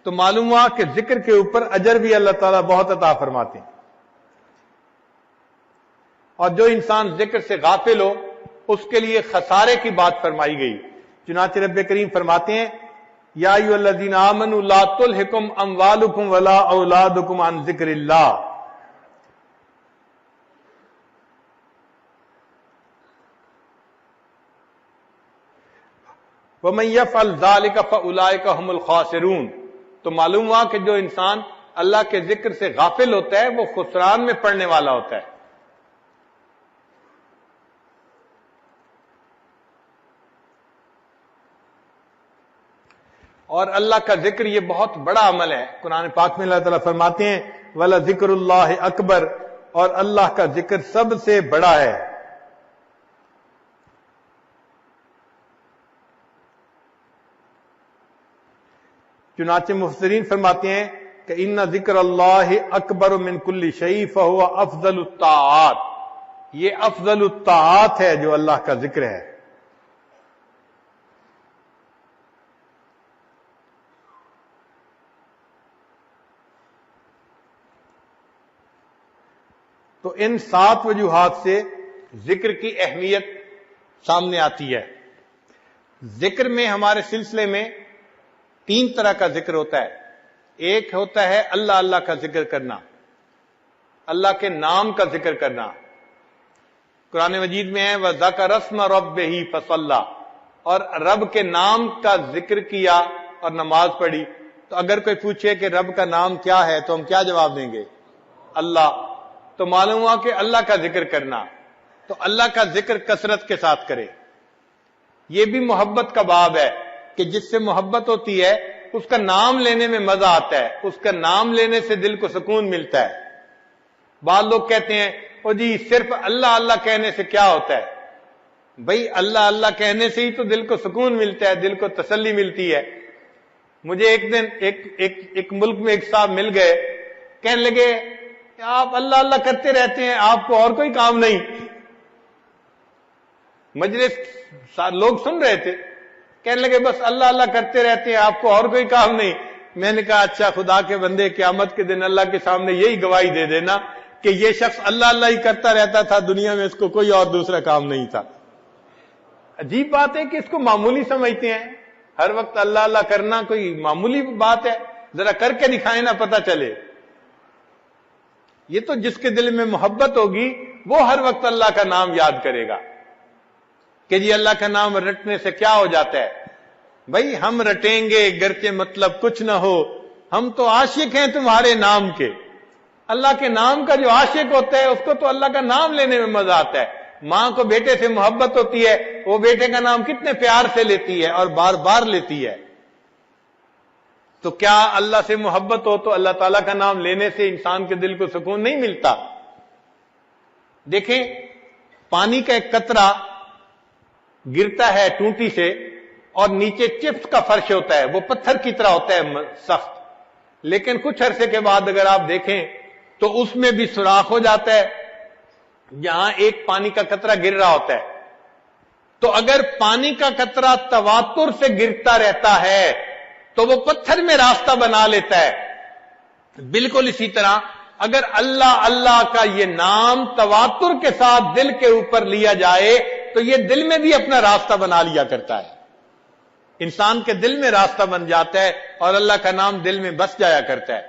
تو معلوم ہوا کہ ذکر کے اوپر اجر بھی اللہ تعالیٰ بہت عطا فرماتے ہیں. اور جو انسان ذکر سے غافل ہو اس کے لیے خسارے کی بات فرمائی گئی. چنانچہ رب کریم فرماتے ہیں یا ایھا الذین آمنوا لا تلھکم اموالکم ولا اولادکم عن ذکر اللہ. وَمَن يَفْعَلْ ذَلِكَ فَأُولَٰئِكَ هُمُ الْخَاسِرُونَ. تو معلوم ہوا کہ جو انسان اللہ کے ذکر سے غافل ہوتا ہے وہ خسران میں پڑنے والا ہوتا ہے. اور اللہ کا ذکر یہ بہت بڑا عمل ہے. قرآن پاک میں اللہ تعالیٰ فرماتے ہیں وَلَذِكْرُ اللَّهِ اکبر، اور اللہ کا ذکر سب سے بڑا ہے. چنانچہ مفسرین فرماتے ہیں کہ ان ذکر اللہ اکبر من کل شیء فہو افضل الطاعات. یہ افضل الطاعات ہے جو اللہ کا ذکر ہے. تو ان 7 وجوہات سے ذکر کی اہمیت سامنے آتی ہے. ذکر میں ہمارے سلسلے میں 3 طرح کا ذکر ہوتا ہے. ایک ہوتا ہے اللہ اللہ کا ذکر کرنا، اللہ کے نام کا ذکر کرنا. قرآن مجید میں ہے وَذَكَرَ اسْمَ رَبِّهِ فَصَلَّى، اور رب کے نام کا ذکر کیا اور نماز پڑھی. تو اگر کوئی پوچھے کہ رب کا نام کیا ہے تو ہم کیا جواب دیں گے؟ اللہ. تو معلوم ہوا کہ اللہ کا ذکر کرنا. تو اللہ کا ذکر کثرت کے ساتھ کرے. یہ بھی محبت کا باب ہے کہ جس سے محبت ہوتی ہے اس کا نام لینے میں مزہ آتا ہے، اس کا نام لینے سے دل کو سکون ملتا ہے. بعض لوگ کہتے ہیں او جی صرف اللہ اللہ کہنے سے کیا ہوتا ہے؟ بھئی اللہ اللہ کہنے سے ہی تو دل کو سکون ملتا ہے، دل کو تسلی ملتی ہے. مجھے ایک دن ایک ملک میں ایک صاحب مل گئے، کہنے لگے کہ آپ اللہ اللہ کرتے رہتے ہیں، آپ کو اور کوئی کام نہیں. مجلس لوگ سن رہے تھے، کہنے لگے بس اللہ اللہ کرتے رہتے ہیں، آپ کو اور کوئی کام نہیں. میں نے کہا اچھا خدا کے بندے، قیامت کے دن اللہ کے سامنے یہی گواہی دے دینا کہ یہ شخص اللہ اللہ ہی کرتا رہتا تھا، دنیا میں اس کو کوئی اور دوسرا کام نہیں تھا. عجیب بات ہے کہ اس کو معمولی سمجھتے ہیں. ہر وقت اللہ اللہ کرنا کوئی معمولی بات ہے، ذرا کر کے دکھائیں نا پتہ چلے. یہ تو جس کے دل میں محبت ہوگی وہ ہر وقت اللہ کا نام یاد کرے گا کہ جی اللہ کا نام رٹنے سے کیا ہو جاتا ہے. بھائی ہم رٹیں گے گرچہ مطلب کچھ نہ ہو، ہم تو عاشق ہیں تمہارے نام کے. اللہ کے نام کا جو عاشق ہوتا ہے اس کو تو اللہ کا نام لینے میں مزہ آتا ہے. ماں کو بیٹے سے محبت ہوتی ہے، وہ بیٹے کا نام کتنے پیار سے لیتی ہے اور بار بار لیتی ہے. تو کیا اللہ سے محبت ہو تو اللہ تعالیٰ کا نام لینے سے انسان کے دل کو سکون نہیں ملتا؟ دیکھیں پانی کا ایک قطرہ گرتا ہے ٹونٹی سے اور نیچے چپس کا فرش ہوتا ہے، وہ پتھر کی طرح ہوتا ہے سخت، لیکن کچھ عرصے کے بعد اگر آپ دیکھیں تو اس میں بھی سوراخ ہو جاتا ہے جہاں ایک پانی کا قطرہ گر رہا ہوتا ہے. تو اگر پانی کا قطرہ تواتر سے گرتا رہتا ہے تو وہ پتھر میں راستہ بنا لیتا ہے. بالکل اسی طرح اگر اللہ اللہ کا یہ نام تواتر کے ساتھ دل کے اوپر لیا جائے تو یہ دل میں بھی اپنا راستہ بنا لیا کرتا ہے. انسان کے دل میں راستہ بن جاتا ہے اور اللہ کا نام دل میں بس جایا کرتا ہے.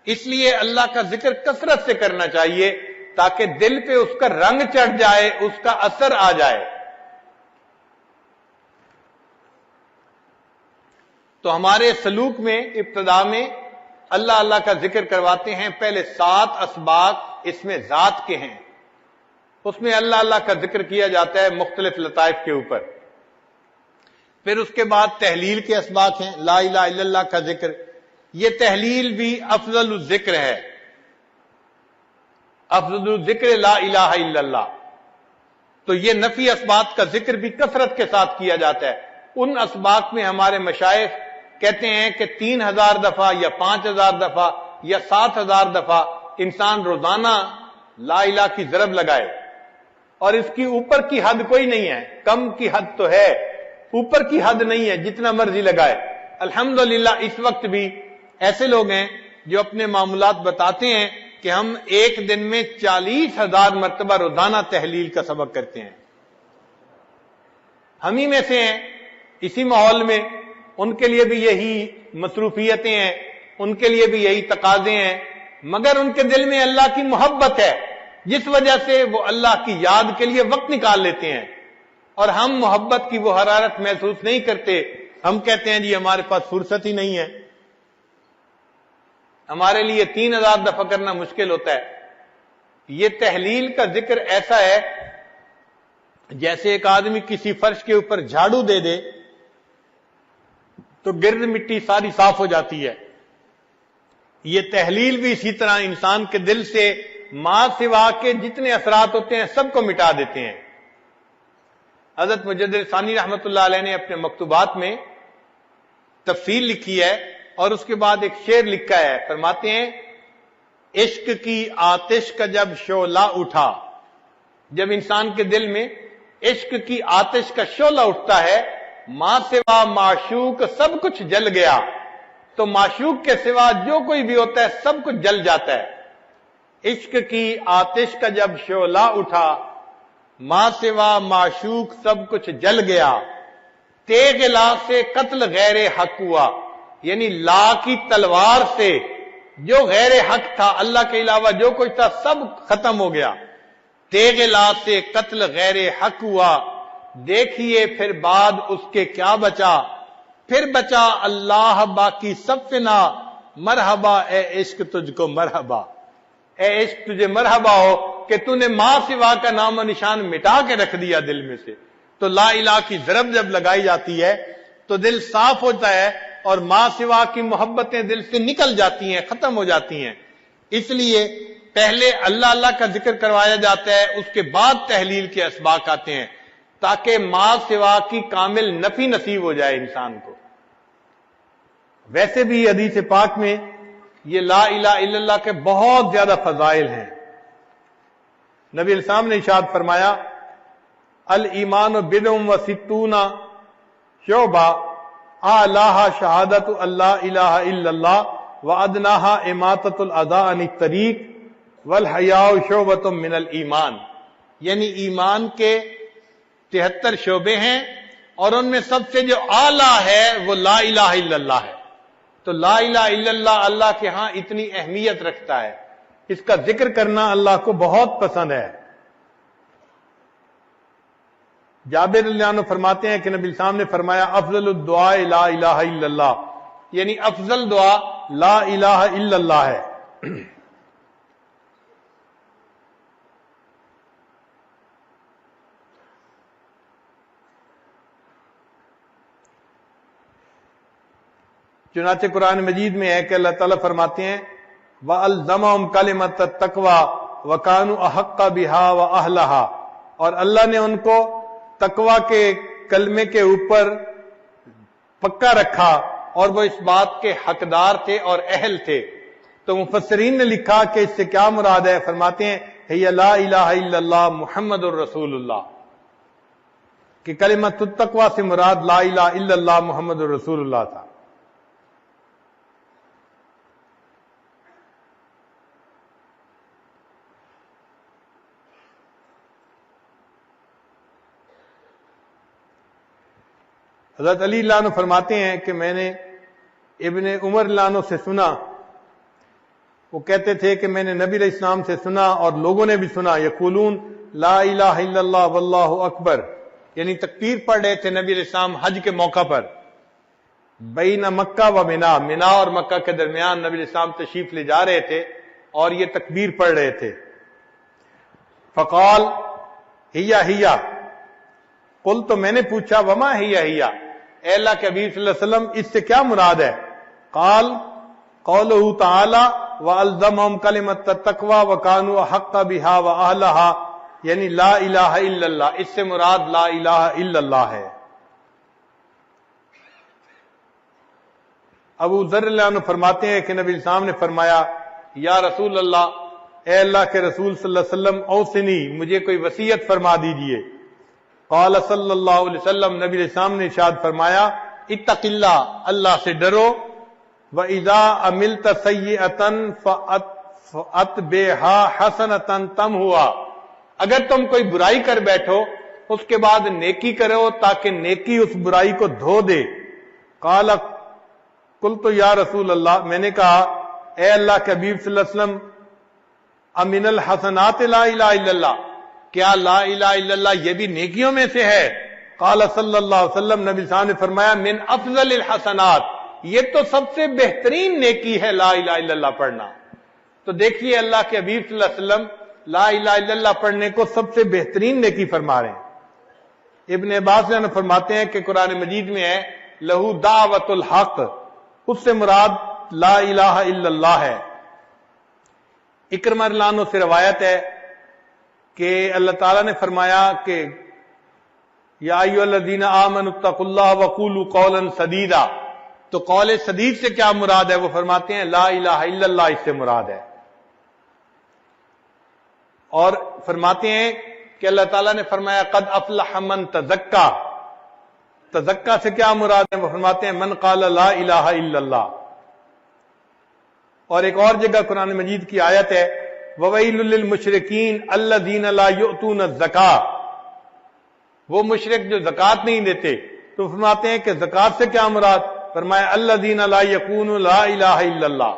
اس لیے اللہ کا ذکر کثرت سے کرنا چاہیے تاکہ دل پہ اس کا رنگ چڑھ جائے، اس کا اثر آ جائے. تو ہمارے سلوک میں ابتدا میں اللہ اللہ کا ذکر کرواتے ہیں. پہلے 7 اسباق اس میں ذات کے ہیں، اس میں اللہ اللہ کا ذکر کیا جاتا ہے مختلف لطائف کے اوپر. پھر اس کے بعد تحلیل کے اسباق ہیں، لا الہ الا اللہ کا ذکر. یہ تحلیل بھی افضل الذکر ہے، افضل الذکر لا الہ الا اللہ. تو یہ نفی اسباق کا ذکر بھی کثرت کے ساتھ کیا جاتا ہے. ان اسباق میں ہمارے مشائخ کہتے ہیں کہ 3000 دفعہ یا 5000 دفعہ یا 7000 دفعہ انسان روزانہ لا الہ کی ضرب لگائے. اور اس کی اوپر کی حد کوئی نہیں ہے، کم کی حد تو ہے، اوپر کی حد نہیں ہے، جتنا مرضی لگائے. الحمدللہ اس وقت بھی ایسے لوگ ہیں جو اپنے معاملات بتاتے ہیں کہ ہم ایک دن میں 40,000 مرتبہ روزانہ تحلیل کا سبق کرتے ہیں. ہم ہی میں سے ہیں اسی ماحول میں، ان کے لیے بھی یہی مصروفیتیں ہیں، ان کے لیے بھی یہی تقاضے ہیں، مگر ان کے دل میں اللہ کی محبت ہے جس وجہ سے وہ اللہ کی یاد کے لیے وقت نکال لیتے ہیں. اور ہم محبت کی وہ حرارت محسوس نہیں کرتے. ہم کہتے ہیں جی ہمارے پاس فرصت ہی نہیں ہے، ہمارے لیے 3,000 دفعہ کرنا مشکل ہوتا ہے. یہ تحلیل کا ذکر ایسا ہے جیسے ایک آدمی کسی فرش کے اوپر جھاڑو دے دے تو گرد مٹی ساری صاف ہو جاتی ہے. یہ تحلیل بھی اسی طرح انسان کے دل سے ما سوا کے جتنے اثرات ہوتے ہیں سب کو مٹا دیتے ہیں. حضرت مجدد ثانی رحمت اللہ علیہ نے اپنے مکتوبات میں تفصیل لکھی ہے اور اس کے بعد ایک شعر لکھا ہے. فرماتے ہیں عشق کی آتش کا جب شعلہ اٹھا، جب انسان کے دل میں عشق کی آتش کا شعلہ اٹھتا ہے، ما سوا معشوق سب کچھ جل گیا. تو معشوق کے سوا جو کوئی بھی ہوتا ہے سب کچھ جل جاتا ہے. عشق کی آتش کا جب شعلہ اٹھا، ما سوا معشوق سب کچھ جل گیا. تیغ لا سے قتل غیر حق ہوا، یعنی لا کی تلوار سے جو غیر حق تھا، اللہ کے علاوہ جو کچھ تھا سب ختم ہو گیا. تیغ لا سے قتل غیر حق ہوا، دیکھیے پھر بعد اس کے کیا بچا. پھر بچا اللہ باقی سب فنا، مرحبا اے عشق تجھ کو مرحبا. اے عشق تجھے مرحبا ہو کہ تو نے ماں سوا کا نام و نشان مٹا کے رکھ دیا دل میں سے. تو لا الہ کی ضرب جب لگائی جاتی ہے تو دل صاف ہوتا ہے اور ماں سوا کی محبتیں دل سے نکل جاتی ہیں، ختم ہو جاتی ہیں. اس لیے پہلے اللہ اللہ کا ذکر کروایا جاتا ہے، اس کے بعد تحلیل کے اسباق آتے ہیں تاکہ ماں سوا کی کامل نفی نصیب ہو جائے انسان کو. ویسے بھی حدیث پاک میں یہ لا الہ الا اللہ کے بہت زیادہ فضائل ہیں. نبی علیہ السلام نے ارشاد فرمایا الایمان بضع و ستون شعبہ اعلیھا شہادت اللہ الہ الا اللہ وادناھا اماطۃ الاذى عن الطریق والحیاء شعبۃ من الایمان. یعنی ایمان کے 73 شعبے ہیں اور ان میں سب سے جو اعلیٰ ہے وہ لا الہ الا اللہ ہے. تو لا الہ الا اللہ اللہ کے ہاں اتنی اہمیت رکھتا ہے، اس کا ذکر کرنا اللہ کو بہت پسند ہے. جابر رضی اللہ عنہ فرماتے ہیں کہ نبی السلام نے فرمایا افضل الدعاء لا الہ الا اللہ، یعنی افضل دعا لا الہ الا اللہ ہے. چنانچہ قرآن مجید میں ہے کہ اللہ تعالیٰ فرماتے ہیں وَأَلْزَمَهُمْ كَلِمَةَ التَّقْوَى وَكَانُوا أَحَقَّ بِهَا وَأَهْلَهَا، اور اللہ نے ان کو تقوی کے کلمے کے اوپر پکا رکھا اور وہ اس بات کے حقدار تھے اور اہل تھے. تو مفسرین نے لکھا کہ اس سے کیا مراد ہے. فرماتے ہیں ہی لا الہ الا اللہ محمد الرسول اللہ، کہ کلمۃ التقوی سے مراد لا الہ الا اللہ محمد الرسول اللہ تھا. حضرت علی اللہ عنہ فرماتے ہیں کہ میں نے ابن عمر اللہ عنہ سے سنا، وہ کہتے تھے کہ میں نے نبی علیہ السلام سے سنا اور لوگوں نے بھی سنا یقولون لا الہ الا اللہ واللہ اکبر، یعنی تکبیر پڑھ رہے تھے نبی علیہ السلام حج کے موقع پر بین مکہ و منا، منا اور مکہ کے درمیان نبی علیہ السلام تشریف لے جا رہے تھے اور یہ تکبیر پڑھ رہے تھے. فقال ہیا ہیا، قل تو میں نے پوچھا وما ہیا ہیا، اے اللہ کے حبیب صلی اللہ علیہ وسلم اس سے کیا مراد ہے؟ قال قولہ تعالی وَأَلْزَمَهُمْ كَلِمَةَ التَّقْوَى وَكَانُوا أَحَقَّ بِهَا وَأَهْلَهَا، یعنی لا الہ الا اللہ، اس سے مراد لا الہ الا اللہ ہے. ابو ذر اللہ عنہ فرماتے ہیں کہ نبی السلام نے فرمایا یا رسول اللہ، اے اللہ کے رسول صلی اللہ علیہ وسلم اوصنی، مجھے کوئی وصیت فرما دیجئے. قال صلی اللہ علیہ وسلم، نبی علیہ السلام نے ارشاد فرمایا اتق اللہ، اللہ سے ڈرو، وَإِذَا عَمِلْتَ سَيِّئَةً فَأَتْبِعْهَا حَسَنَةً تَمْحُهَا، اگر تم کوئی برائی کر بیٹھو اس کے بعد نیکی کرو تاکہ نیکی اس برائی کو دھو دے۔ قال قلت یا رسول اللہ، میں نے کہا اے اللہ کے حبیب صلی اللہ علیہ وسلم، امن الحسنات لا الہ الا اللہ، کیا لا الہ الا اللہ یہ بھی نیکیوں میں سے ہے؟ قال صلی اللہ علیہ وسلم، نبی صاحب نے فرمایا من افضل الحسنات، یہ تو سب سے بہترین نیکی ہے لا الہ الا اللہ پڑھنا۔ تو دیکھیے اللہ کے حبیب صلی اللہ علیہ وسلم لا الہ الا اللہ پڑھنے کو سب سے بہترین نیکی فرما رہے ہیں۔ ابن عباس نے فرماتے ہیں کہ قرآن مجید میں ہے لہو دعوت الحق، اس سے مراد لا الہ الا اللہ ہے۔ اکرمہ رضی اللہ عنہ سے روایت ہے کہ اللہ تعالیٰ نے فرمایا کہ یا ایھا الذین آمنوا اتقوا اللہ وقولوا قولا سدیدا، تو قول سدید سے کیا مراد ہے؟ وہ فرماتے ہیں لا الہ الا اللہ اس سے مراد ہے۔ اور فرماتے ہیں کہ اللہ تعالیٰ نے فرمایا قد افلح من تزکا، تزکا سے کیا مراد ہے؟ وہ فرماتے ہیں من قال لا الہ الا اللہ۔ اور ایک اور جگہ قرآن مجید کی آیت ہے وَوَيْلٌ لِّلْمُشْرِكِينَ الَّذِينَ لَا يُؤْتُونَ الزَّكَاةَ، وہ مشرک جو زکوٰۃ نہیں دیتے، تو فرماتے ہیں کہ زکوٰۃ سے کیا مراد؟ فرمایا الَّذِينَ لَا يَقُولُونَ لَا إِلَٰهَ إِلَّا اللَّهُ،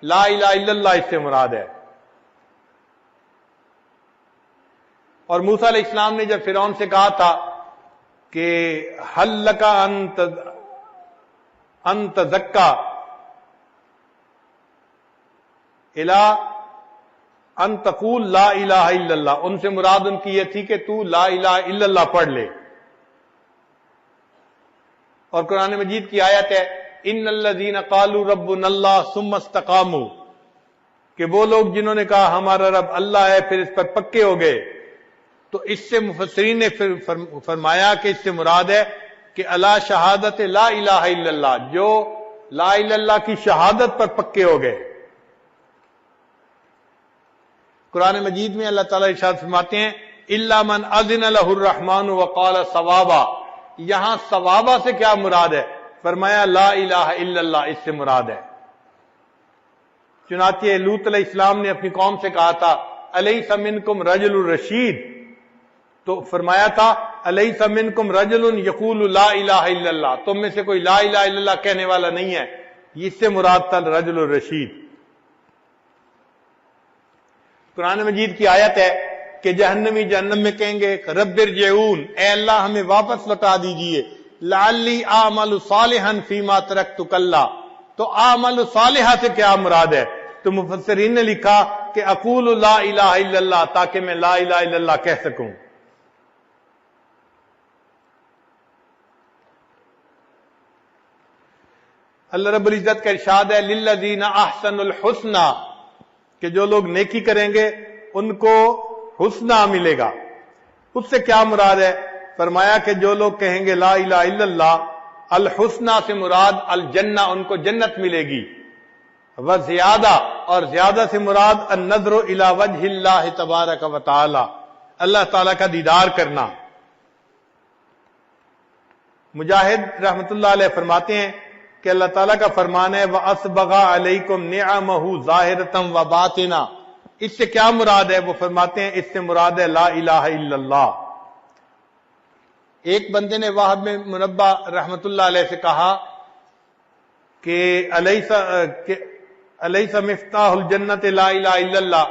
لا الہ الا اللہ اس سے مراد ہے۔ اور موسیٰ علیہ السلام نے جب فرعون سے کہا تھا کہ هَلْ لَكَ أَن تَزَكَّىٰ إِلَىٰ أَن تَقُولَ لَا إِلَٰهَ إِلَّا اللَّهُ، ان سے مراد ان کی یہ تھی کہ تو لا الہ الا اللہ پڑھ لے۔ اور قرآن مجید کی آیت ہے ان الذین قالوا ربنا اللہ ثم استقاموا، کہ وہ لوگ جنہوں نے کہا ہمارا رب اللہ ہے پھر اس پر پکے ہو گئے۔ تو اس سے مفسرین نے فرمایا کہ اس سے مراد ہے کہ اللہ شہادت لا الہ الا اللہ، جو لا الہ الا اللہ کی شہادت پر پکے ہو گئے۔ قرآن مجید میں اللہ تعالیٰ ارشاد فرماتے ہیں الا من اذن له الرحمن وقال صوابا، یہاں صوابا سے کیا مراد ہے؟ فرمایا لا الہ الا اللہ اس سے مراد ہے۔ چنانچہ لوط علیہ السلام نے اپنی قوم سے کہا تھا الیس منکم رجل رشید، تو فرمایا تھا الیس منکم رجل یقول لا الہ الا اللہ، تم میں سے کوئی لا الہ الا اللہ کہنے والا نہیں ہے، اس سے مراد تھا رجل الرشید۔ قرآن مجید کی آیت ہے کہ جہنمی جہنم میں کہیں گے رب ارجعون، اے اللہ ہمیں واپس لوٹا دیجئے، لعلی اعمل صالحا فیما ترکت کلا، تو اعمل صالحہ سے کیا مراد ہے؟ تو مفسرین نے لکھا کہ اقول لا الہ الا اللہ، تاکہ میں لا الہ الا اللہ کہہ سکوں۔ اللہ رب العزت کا ارشاد ہے للذین احسنوا الحسنی، کہ جو لوگ نیکی کریں گے ان کو حسنہ ملے گا۔ اس سے کیا مراد ہے؟ فرمایا کہ جو لوگ کہیں گے لا الہ الا اللہ، الحسنہ سے مراد الجنہ، ان کو جنت ملے گی، وزیادہ، اور زیادہ سے مراد النظر الی وجہ اللہ تبارک و تعالی، اللہ تعالی کا دیدار کرنا۔ مجاہد رحمت اللہ علیہ فرماتے ہیں کہ اللہ تعالیٰ کا فرمان ہے وَأَسْبَغَ عَلَيْكُمْ نِعَمَهُ ظَاهِرَةً وَبَاطِنًا، اس سے کیا مراد ہے؟ وہ فرماتے ہیں اس سے مراد ہے لا الہ الا اللہ۔ ایک بندے نے وہب میں منبہ رحمت اللہ علیہ سے کہا کہ الیس مفتاح الجنت لا الہ الا اللہ،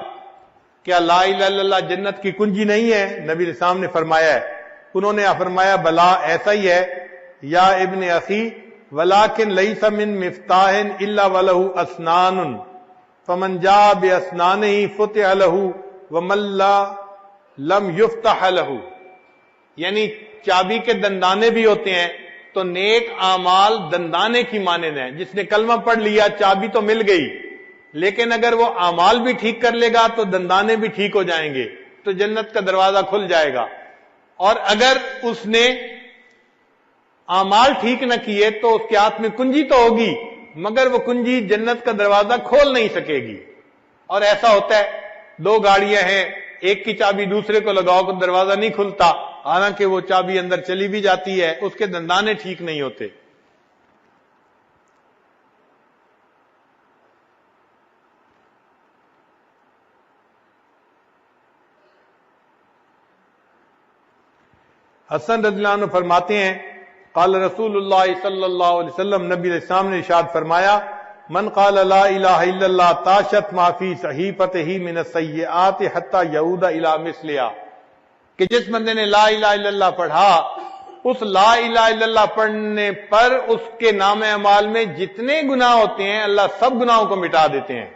کیا لا الہ الا اللہ جنت کی کنجی نہیں ہے؟ نبی علیہ السلام نے فرمایا ہے۔ انہوں نے فرمایا بلا ایسا ہی ہے یا ابن اخی، ولیکن لیس من مفتاح الا ولہ اسنان فمن جاء باسنانہ فتح لہ ومن لم یفتح لہ، یعنی چابی کے دندانے بھی ہوتے ہیں، تو نیک اعمال دندانے کی مانند ہیں۔ جس نے کلمہ پڑھ لیا چابی تو مل گئی، لیکن اگر وہ اعمال بھی ٹھیک کر لے گا تو دندانے بھی ٹھیک ہو جائیں گے، تو جنت کا دروازہ کھل جائے گا۔ اور اگر اس نے اعمال ٹھیک نہ کیے تو اس کے ہاتھ میں کنجی تو ہوگی، مگر وہ کنجی جنت کا دروازہ کھول نہیں سکے گی۔ اور ایسا ہوتا ہے دو گاڑیاں ہیں، ایک کی چابی دوسرے کو لگاؤ تو دروازہ نہیں کھلتا، حالانکہ وہ چابی اندر چلی بھی جاتی ہے، اس کے دندانے ٹھیک نہیں ہوتے۔ حسن رضی اللہ عنہ فرماتے ہیں قال رسول اللہ صلی اللہ علیہ وسلم، نبی علیہ السلام نے ارشاد فرمایا من قال لا الہ الا اللہ تاشت ما فی صحیفتہ من السیئات حتی یعود الی مثلہا، کہ جس بندے نے لا الہ الا اللہ پڑھا، اس لا الہ الا اللہ پڑھنے پر اس کے نام اعمال میں جتنے گناہ ہوتے ہیں اللہ سب گناہوں کو مٹا دیتے ہیں۔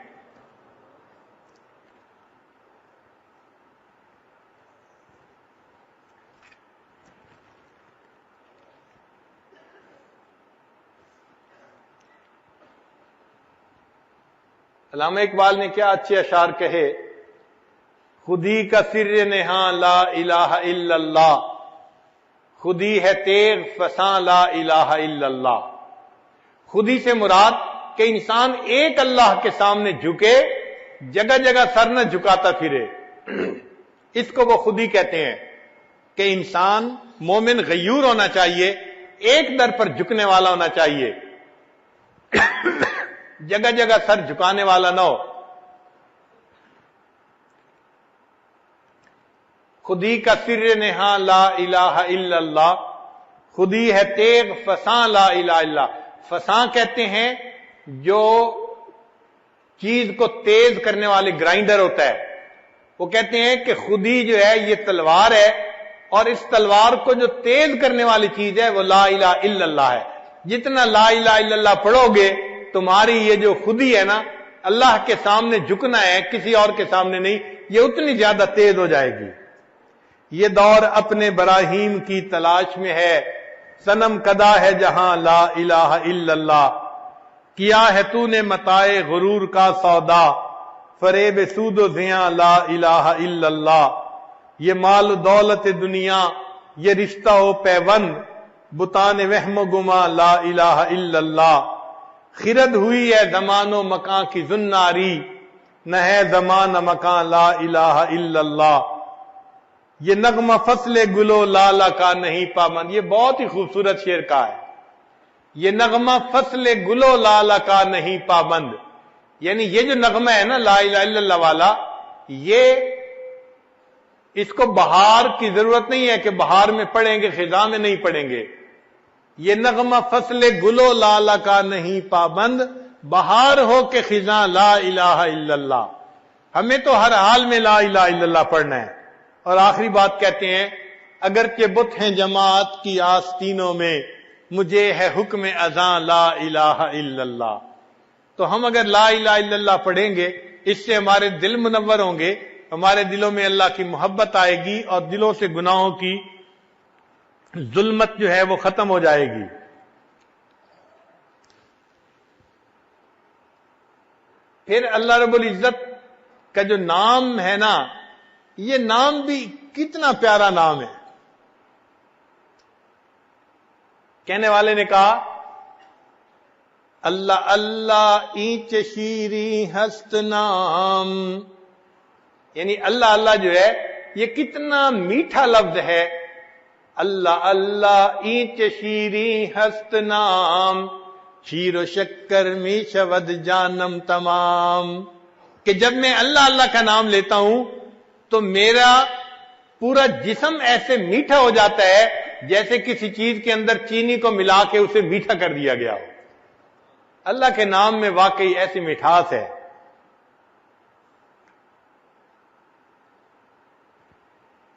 علامہ اقبال نے کیا اچھے اشعار کہے، خودی کا سر نہاں لا الہ الا اللہ، خودی ہے تیغ فساں لا الہ الا اللہ۔ خودی سے مراد کہ انسان ایک اللہ کے سامنے جھکے، جگہ جگہ سر نہ جھکاتا پھرے، اس کو وہ خودی کہتے ہیں کہ انسان مومن غیور ہونا چاہیے، ایک در پر جھکنے والا ہونا چاہیے، جگہ جگہ سر جھکانے والا نہ ہو۔ خودی کا سر نہاں لا الہ الا اللہ، خودی ہے تیغ فساں لا الہ الا اللہ۔ فساں کہتے ہیں جو چیز کو تیز کرنے والے گرائنڈر ہوتا ہے، وہ کہتے ہیں کہ خودی جو ہے یہ تلوار ہے، اور اس تلوار کو جو تیز کرنے والی چیز ہے وہ لا الہ الا اللہ ہے۔ جتنا لا الہ الا اللہ پڑھو گے تمہاری یہ جو خودی ہے نا، اللہ کے سامنے جھکنا ہے کسی اور کے سامنے نہیں، یہ اتنی زیادہ تیز ہو جائے گی۔ یہ دور اپنے براہیم کی تلاش میں ہے، صنم کدا ہے جہاں لا الہ الا اللہ، کیا ہے تو نے متاع غرور کا سودا، فریب سود و زیاں لا الہ الا اللہ۔ یہ مال و دولت دنیا، یہ رشتہ و پیوند، بتان وہم و گما لا الہ الا اللہ۔ خرد ہوئی ہے زمان و مکان کی زناری، نہ ہے زمان مکان لا الہ الا اللہ۔ یہ نغمہ فصل گلو لالا کا نہیں پابند، یہ بہت ہی خوبصورت شعر کا ہے۔ یہ نغمہ فصل گلو لالا کا نہیں پابند، یعنی یہ جو نغمہ ہے نا لا الہ الا اللہ والا، یہ اس کو بہار کی ضرورت نہیں ہے کہ بہار میں پڑھیں گے خزاں میں نہیں پڑھیں گے۔ یہ نغمہ فصل گلو لالا کا نہیں پابند، بہار ہو کہ خزاں لا الہ الا اللہ۔ ہمیں تو ہر حال میں لا الہ الا اللہ پڑھنا ہے۔ اور آخری بات کہتے ہیں اگرچہ بت ہیں جماعت کی آستینوں میں، مجھے ہے حکم اذاں لا الہ الا اللہ۔ تو ہم اگر لا الہ الا اللہ پڑھیں گے، اس سے ہمارے دل منور ہوں گے، ہمارے دلوں میں اللہ کی محبت آئے گی، اور دلوں سے گناہوں کی ظلمت جو ہے وہ ختم ہو جائے گی۔ پھر اللہ رب العزت کا جو نام ہے نا، یہ نام بھی کتنا پیارا نام ہے۔ کہنے والے نے کہا اللہ اللہ اینچ شیری ہست نام، یعنی اللہ اللہ جو ہے یہ کتنا میٹھا لفظ ہے۔ اللہ اللہ اینچ شیری ہست نام، شیر و شکر می شود جانم تمام، کہ جب میں اللہ اللہ کا نام لیتا ہوں تو میرا پورا جسم ایسے میٹھا ہو جاتا ہے جیسے کسی چیز کے اندر چینی کو ملا کے اسے میٹھا کر دیا گیا ہو۔ اللہ کے نام میں واقعی ایسی مٹھاس ہے۔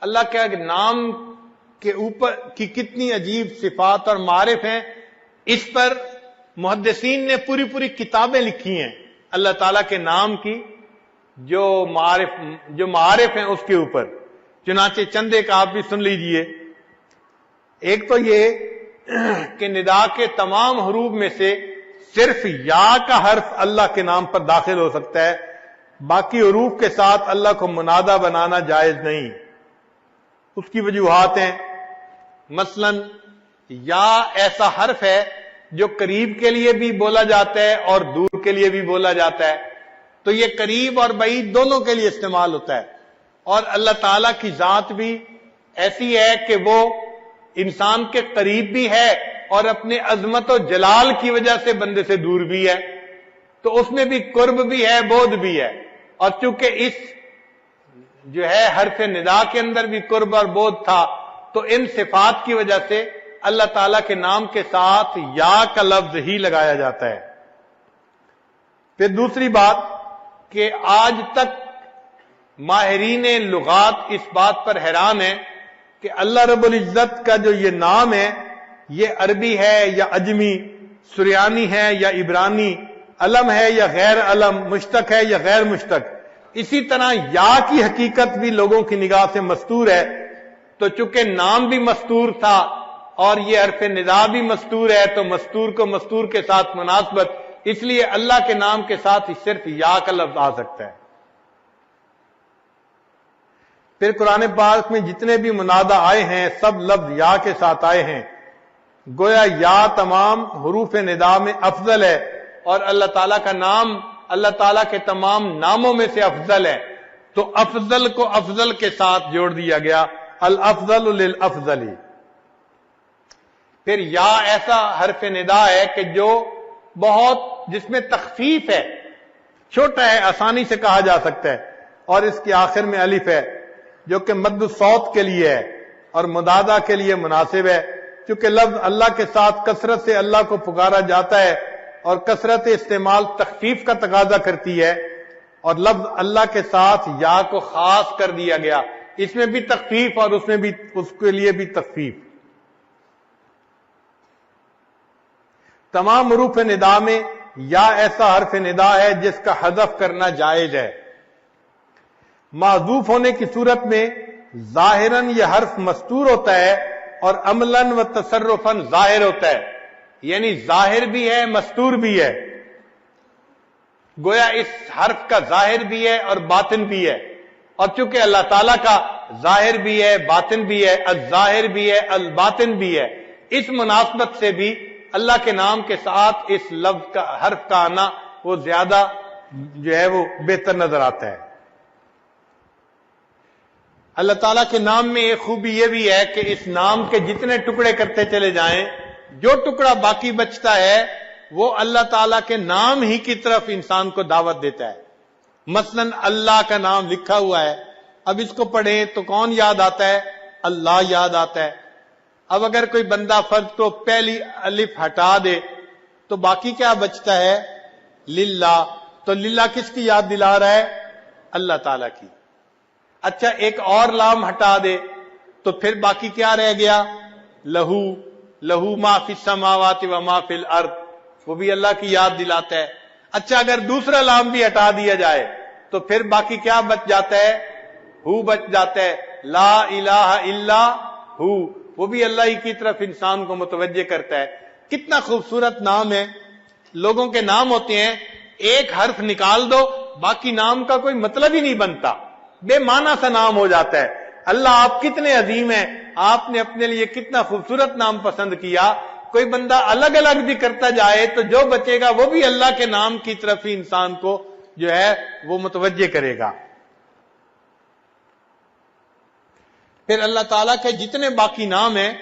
اللہ کے نام کے اوپر کی کتنی عجیب صفات اور معارف ہیں، اس پر محدثین نے پوری پوری کتابیں لکھی ہیں اللہ تعالیٰ کے نام کی، جو معارف ہیں اس کے اوپر۔ چنانچہ چند ایک آپ بھی سن لیجئے۔ ایک تو یہ کہ ندا کے تمام حروف میں سے صرف یا کا حرف اللہ کے نام پر داخل ہو سکتا ہے، باقی حروف کے ساتھ اللہ کو منادہ بنانا جائز نہیں۔ اس کی وجوہات ہیں، مثلا یا ایسا حرف ہے جو قریب کے لیے بھی بولا جاتا ہے اور دور کے لیے بھی بولا جاتا ہے، تو یہ قریب اور بعید دونوں کے لیے استعمال ہوتا ہے۔ اور اللہ تعالیٰ کی ذات بھی ایسی ہے کہ وہ انسان کے قریب بھی ہے اور اپنے عظمت و جلال کی وجہ سے بندے سے دور بھی ہے، تو اس میں بھی قرب بھی ہے، بعد بھی ہے۔ اور چونکہ اس جو ہے حرف ندا کے اندر بھی قرب اور بعد تھا، تو ان صفات کی وجہ سے اللہ تعالیٰ کے نام کے ساتھ یا کا لفظ ہی لگایا جاتا ہے۔ پھر دوسری بات کہ آج تک ماہرین لغات اس بات پر حیران ہیں کہ اللہ رب العزت کا جو یہ نام ہے یہ عربی ہے یا عجمی، سریانی ہے یا عبرانی، علم ہے یا غیر علم، مشتق ہے یا غیر مشتق۔ اسی طرح یا کی حقیقت بھی لوگوں کی نگاہ سے مستور ہے، تو چونکہ نام بھی مستور تھا اور یہ حرف ندا بھی مستور ہے، تو مستور کو مستور کے ساتھ مناسبت، اس لیے اللہ کے نام کے ساتھ صرف یا کا لفظ آ سکتا ہے۔ پھر قرآن پاک میں جتنے بھی منادہ آئے ہیں سب لفظ یا کے ساتھ آئے ہیں، گویا یا تمام حروف ندا میں افضل ہے، اور اللہ تعالیٰ کا نام اللہ تعالیٰ کے تمام ناموں میں سے افضل ہے، تو افضل کو افضل کے ساتھ جوڑ دیا گیا، الافضل للافضل۔ پھر یا ایسا حرف ندا ہے کہ جو بہت جس میں تخفیف ہے، چھوٹا ہے، آسانی سے کہا جا سکتا ہے، اور اس کے آخر میں الف ہے جو کہ مد الصوت کے لیے ہے اور مدادہ کے لیے مناسب ہے، چونکہ لفظ اللہ کے ساتھ کثرت سے اللہ کو پکارا جاتا ہے اور کثرت استعمال تخفیف کا تقاضا کرتی ہے، اور لفظ اللہ کے ساتھ یا کو خاص کر دیا گیا، اس میں بھی تخفیف اور اس میں بھی اس کے لیے بھی تخفیف۔ تمام حروف ندا میں یا ایسا حرف ندا ہے جس کا حذف کرنا جائز ہے۔ معذوف ہونے کی صورت میں ظاہراً یہ حرف مستور ہوتا ہے اور عملاً و تصرفاً ظاہر ہوتا ہے، یعنی ظاہر بھی ہے مستور بھی ہے، گویا اس حرف کا ظاہر بھی ہے اور باطن بھی ہے، اور چونکہ اللہ تعالیٰ کا ظاہر بھی ہے باطن بھی ہے، الظاہر بھی ہے الباطن بھی ہے، اس مناسبت سے بھی اللہ کے نام کے ساتھ اس لفظ کا حرف کا آنا وہ زیادہ جو ہے وہ بہتر نظر آتا ہے۔ اللہ تعالیٰ کے نام میں ایک خوبی یہ بھی ہے کہ اس نام کے جتنے ٹکڑے کرتے چلے جائیں، جو ٹکڑا باقی بچتا ہے وہ اللہ تعالیٰ کے نام ہی کی طرف انسان کو دعوت دیتا ہے۔ مثلا اللہ کا نام لکھا ہوا ہے، اب اس کو پڑھیں تو کون یاد آتا ہے؟ اللہ یاد آتا ہے۔ اب اگر کوئی بندہ فرض کو پہلی الف ہٹا دے تو باقی کیا بچتا ہے؟ للہ، تو للہ کس کی یاد دلا رہا ہے؟ اللہ تعالیٰ کی۔ اچھا ایک اور لام ہٹا دے تو پھر باقی کیا رہ گیا؟ لہو، لہو ما فی السماوات و ما فی الارض، وہ بھی اللہ کی یاد دلاتا ہے۔ اچھا اگر دوسرا لام بھی ہٹا دیا جائے تو پھر باقی کیا بچ جاتا ہے؟ ہو بچ جاتا ہے، لا الہ الا ہو، وہ بھی اللہ ہی کی طرف انسان کو متوجہ کرتا ہے۔ کتنا خوبصورت نام ہے۔ لوگوں کے نام ہوتے ہیں ایک حرف نکال دو باقی نام کا کوئی مطلب ہی نہیں بنتا، بے معنی سا نام ہو جاتا ہے۔ اللہ آپ کتنے عظیم ہیں، آپ نے اپنے لیے کتنا خوبصورت نام پسند کیا، کوئی بندہ الگ الگ بھی کرتا جائے تو جو بچے گا وہ بھی اللہ کے نام کی طرف ہی انسان کو جو ہے وہ متوجہ کرے گا۔ پھر اللہ تعالیٰ کے جتنے باقی نام ہیں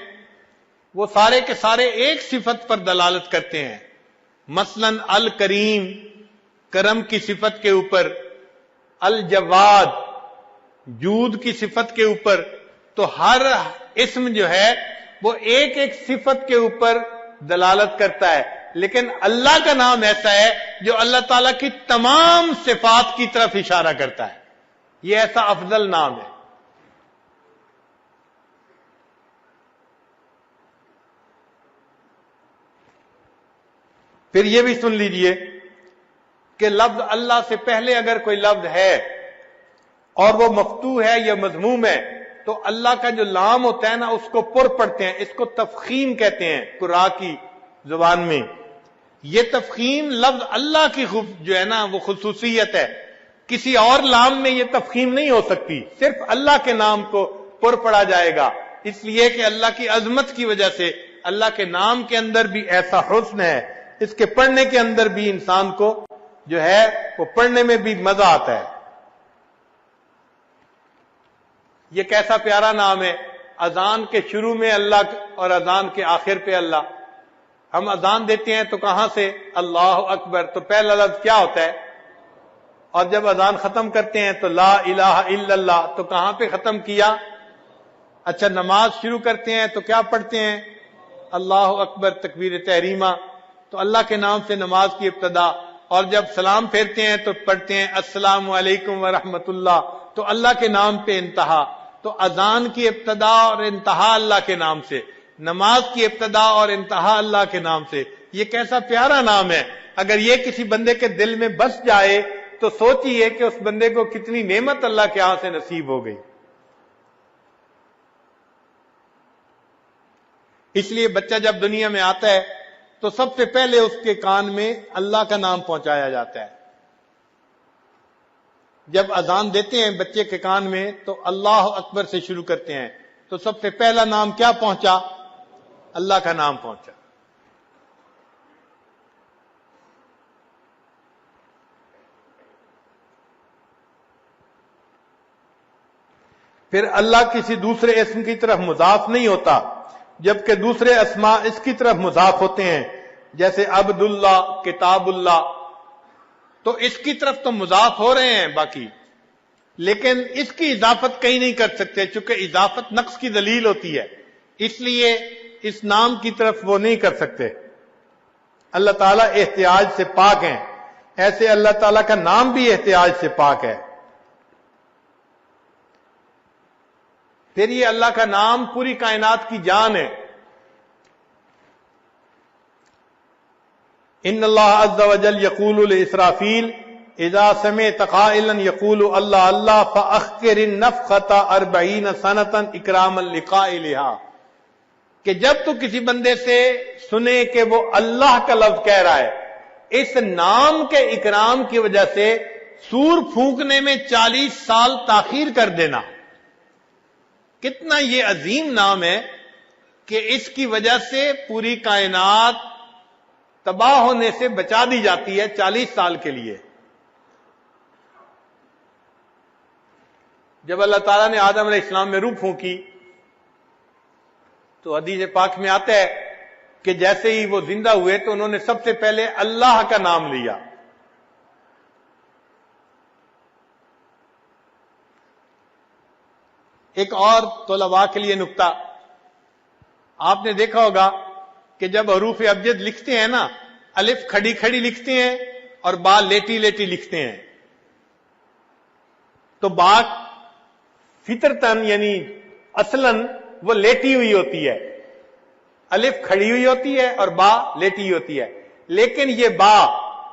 وہ سارے کے سارے ایک صفت پر دلالت کرتے ہیں، مثلا الکریم کرم کی صفت کے اوپر، الجواد جود کی صفت کے اوپر، تو ہر اسم جو ہے وہ ایک ایک صفت کے اوپر دلالت کرتا ہے، لیکن اللہ کا نام ایسا ہے جو اللہ تعالیٰ کی تمام صفات کی طرف اشارہ کرتا ہے، یہ ایسا افضل نام ہے۔ پھر یہ بھی سن لیجئے کہ لفظ اللہ سے پہلے اگر کوئی لفظ ہے اور وہ مفتوح ہے یا مضموم ہے تو اللہ کا جو لام ہوتا ہے نا اس کو پر پڑھتے ہیں، اس کو تفخیم کہتے ہیں قراء کی زبان میں۔ یہ تفخیم لفظ اللہ کی جو ہے نا وہ خصوصیت ہے، کسی اور لام میں یہ تفخیم نہیں ہو سکتی، صرف اللہ کے نام کو پر پڑھا جائے گا، اس لیے کہ اللہ کی عظمت کی وجہ سے اللہ کے نام کے اندر بھی ایسا حسن ہے، اس کے پڑھنے کے اندر بھی انسان کو جو ہے وہ پڑھنے میں بھی مزہ آتا ہے۔ یہ کیسا پیارا نام ہے، اذان کے شروع میں اللہ اور اذان کے آخر پہ اللہ۔ ہم اذان دیتے ہیں تو کہاں سے؟ اللہ اکبر، تو پہلا لفظ کیا ہوتا ہے؟ اور جب اذان ختم کرتے ہیں تو لا الہ الا اللہ، تو کہاں پہ ختم کیا؟ اچھا نماز شروع کرتے ہیں تو کیا پڑھتے ہیں؟ اللہ اکبر تکبیر تحریمہ، تو اللہ کے نام سے نماز کی ابتدا، اور جب سلام پھیرتے ہیں تو پڑھتے ہیں السلام علیکم ورحمۃ اللہ، تو اللہ کے نام پہ انتہا۔ تو اذان کی ابتدا اور انتہا اللہ کے نام سے، نماز کی ابتدا اور انتہا اللہ کے نام سے۔ یہ کیسا پیارا نام ہے، اگر یہ کسی بندے کے دل میں بس جائے تو سوچئے کہ اس بندے کو کتنی نعمت اللہ کے ہاں سے نصیب ہو گئی۔ اس لیے بچہ جب دنیا میں آتا ہے تو سب سے پہلے اس کے کان میں اللہ کا نام پہنچایا جاتا ہے۔ جب اذان دیتے ہیں بچے کے کان میں تو اللہ اکبر سے شروع کرتے ہیں، تو سب سے پہلا نام کیا پہنچا؟ اللہ کا نام پہنچا۔ پھر اللہ کسی دوسرے اسم کی طرف مضاف نہیں ہوتا، جبکہ دوسرے اسماء اس کی طرف مضاف ہوتے ہیں، جیسے عبداللہ، کتاب اللہ، تو اس کی طرف تو مضاف ہو رہے ہیں باقی، لیکن اس کی اضافت کہیں نہیں کر سکتے، چونکہ اضافت نقص کی دلیل ہوتی ہے، اس لیے اس نام کی طرف وہ نہیں کر سکتے۔ اللہ تعالیٰ احتیاج سے پاک ہیں، ایسے اللہ تعالیٰ کا نام بھی احتیاج سے پاک ہے۔ پھر یہ اللہ کا نام پوری کائنات کی جان ہے۔ ان اللہ عز وجل یقول لاسرافیل اذا سمعت قائلا یقول اللہ اللہ فاخر النفخۃ 40 سنۃ اکراما لقائلها، کہ جب تو کسی بندے سے سنے کہ وہ اللہ کا لفظ کہہ رہا ہے، اس نام کے اکرام کی وجہ سے سور پھونکنے میں 40 سال تاخیر کر دینا۔ کتنا یہ عظیم نام ہے کہ اس کی وجہ سے پوری کائنات تباہ ہونے سے بچا دی جاتی ہے 40 سال کے لیے۔ جب اللہ تعالیٰ نے آدم علیہ السلام میں روح پھونکی تو حدیث پاک میں آتا ہے کہ جیسے ہی وہ زندہ ہوئے تو انہوں نے سب سے پہلے اللہ کا نام لیا۔ ایک اور طلباء کے لیے نکتہ، آپ نے دیکھا ہوگا کہ جب حروف ابجد لکھتے ہیں نا، الف کھڑی کھڑی لکھتے ہیں اور با لیٹی لیٹی لکھتے ہیں، تو با فطرتاً یعنی اصلاً وہ لیٹی ہوئی ہوتی ہے، الف کھڑی ہوئی ہوتی ہے اور با لیٹی ہوئی ہوتی ہے، لیکن یہ با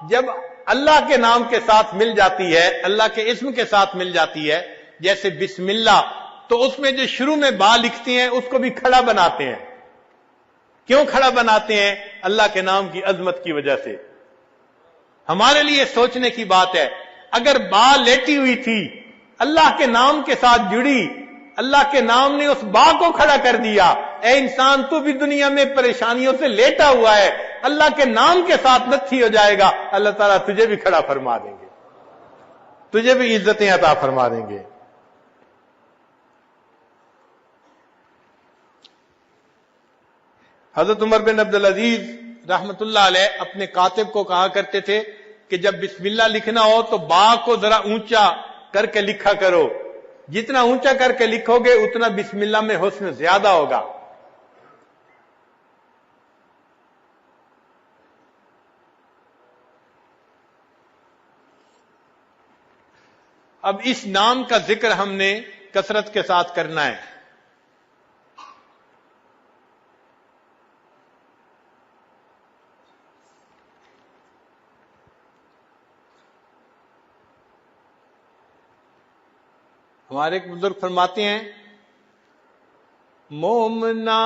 جب اللہ کے نام کے ساتھ مل جاتی ہے، اللہ کے اسم کے ساتھ مل جاتی ہے، جیسے بسم اللہ، تو اس میں جو شروع میں با لکھتے ہیں اس کو بھی کھڑا بناتے ہیں۔ کیوں کھڑا بناتے ہیں؟ اللہ کے نام کی عظمت کی وجہ سے۔ ہمارے لیے سوچنے کی بات ہے، اگر با لیٹی ہوئی تھی، اللہ کے نام کے ساتھ جڑی، اللہ کے نام نے اس با کو کھڑا کر دیا۔ اے انسان، تو بھی دنیا میں پریشانیوں سے لیٹا ہوا ہے، اللہ کے نام کے ساتھ نتھی ہو جائے گا، اللہ تعالیٰ تجھے بھی کھڑا فرما دیں گے، تجھے بھی عزتیں عطا فرما دیں گے۔ حضرت عمر بن عبدالعزیز رحمت اللہ علیہ اپنے کاتب کو کہا کرتے تھے کہ جب بسم اللہ لکھنا ہو تو با کو ذرا اونچا کر کے لکھا کرو، جتنا اونچا کر کے لکھو گے اتنا بسم اللہ میں حسن زیادہ ہوگا۔ اب اس نام کا ذکر ہم نے کثرت کے ساتھ کرنا ہے۔ ہمارے ایک بزرگ فرماتے ہیں، مومنا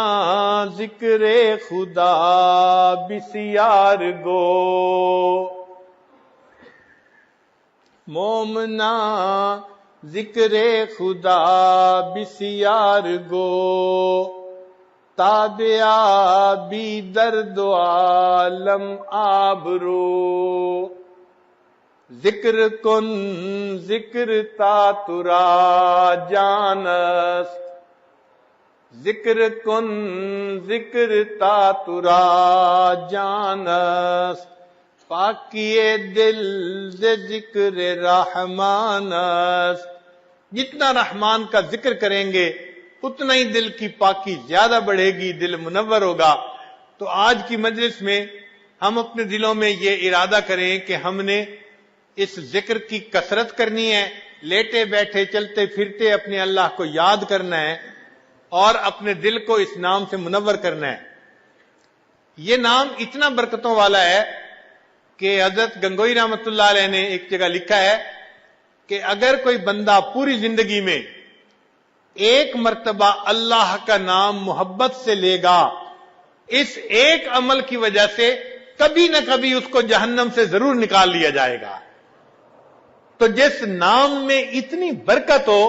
ذکر خدا بسیار گو، مومنا ذکر خدا بسیار گو، تابعہ بی درد عالم آبرو، ذکر کن ذکر تا ترا جانست، ذکر کن ذکر تا ترا جانست، پاکیے دل سے ذکر رحمان است۔ جتنا رحمان کا ذکر کریں گے اتنا ہی دل کی پاکی زیادہ بڑھے گی، دل منور ہوگا۔ تو آج کی مجلس میں ہم اپنے دلوں میں یہ ارادہ کریں کہ ہم نے اس ذکر کی کثرت کرنی ہے، لیٹے بیٹھے چلتے پھرتے اپنے اللہ کو یاد کرنا ہے اور اپنے دل کو اس نام سے منور کرنا ہے۔ یہ نام اتنا برکتوں والا ہے کہ حضرت گنگوئی رحمت اللہ علیہ نے ایک جگہ لکھا ہے کہ اگر کوئی بندہ پوری زندگی میں ایک مرتبہ اللہ کا نام محبت سے لے گا، اس ایک عمل کی وجہ سے کبھی نہ کبھی اس کو جہنم سے ضرور نکال لیا جائے گا۔ تو جس نام میں اتنی برکت ہو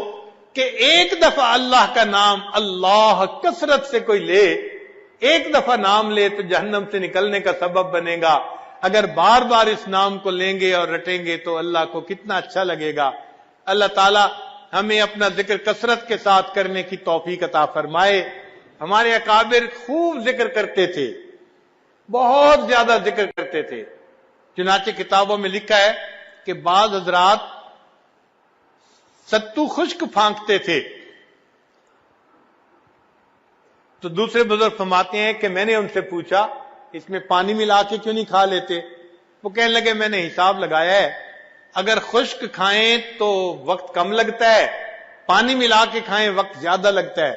کہ ایک دفعہ اللہ کا نام اللہ کثرت سے کوئی لے، ایک دفعہ نام لے تو جہنم سے نکلنے کا سبب بنے گا۔ اگر بار بار اس نام کو لیں گے اور رٹیں گے تو اللہ کو کتنا اچھا لگے گا۔ اللہ تعالی ہمیں اپنا ذکر کثرت کے ساتھ کرنے کی توفیق عطا فرمائے۔ ہمارے اکابر خوب ذکر کرتے تھے، بہت زیادہ ذکر کرتے تھے، چنانچہ کتابوں میں لکھا ہے کہ بعض حضرات ستو خشک پھانکتے تھے تو دوسرے بزرگ فرماتے ہیں کہ میں نے ان سے پوچھا اس میں پانی ملا کے کیوں نہیں کھا لیتے؟ وہ کہنے لگے میں نے حساب لگایا ہے، اگر خشک کھائیں تو وقت کم لگتا ہے، پانی ملا کے کھائیں وقت زیادہ لگتا ہے،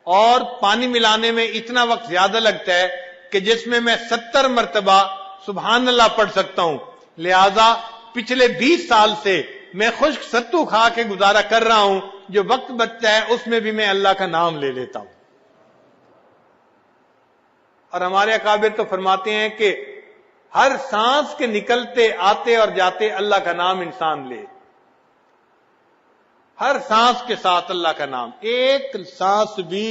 اور پانی ملانے میں اتنا وقت زیادہ لگتا ہے کہ جس میں 70 مرتبہ سبحان اللہ پڑھ سکتا ہوں، لہذا پچھلے 20 سال سے میں خشک ستو کھا کے گزارا کر رہا ہوں، جو وقت بچتا ہے اس میں بھی میں اللہ کا نام لے لیتا ہوں۔ اور ہمارے اکابر تو فرماتے ہیں کہ ہر سانس کے نکلتے آتے اور جاتے اللہ کا نام انسان لے، ہر سانس کے ساتھ اللہ کا نام، ایک سانس بھی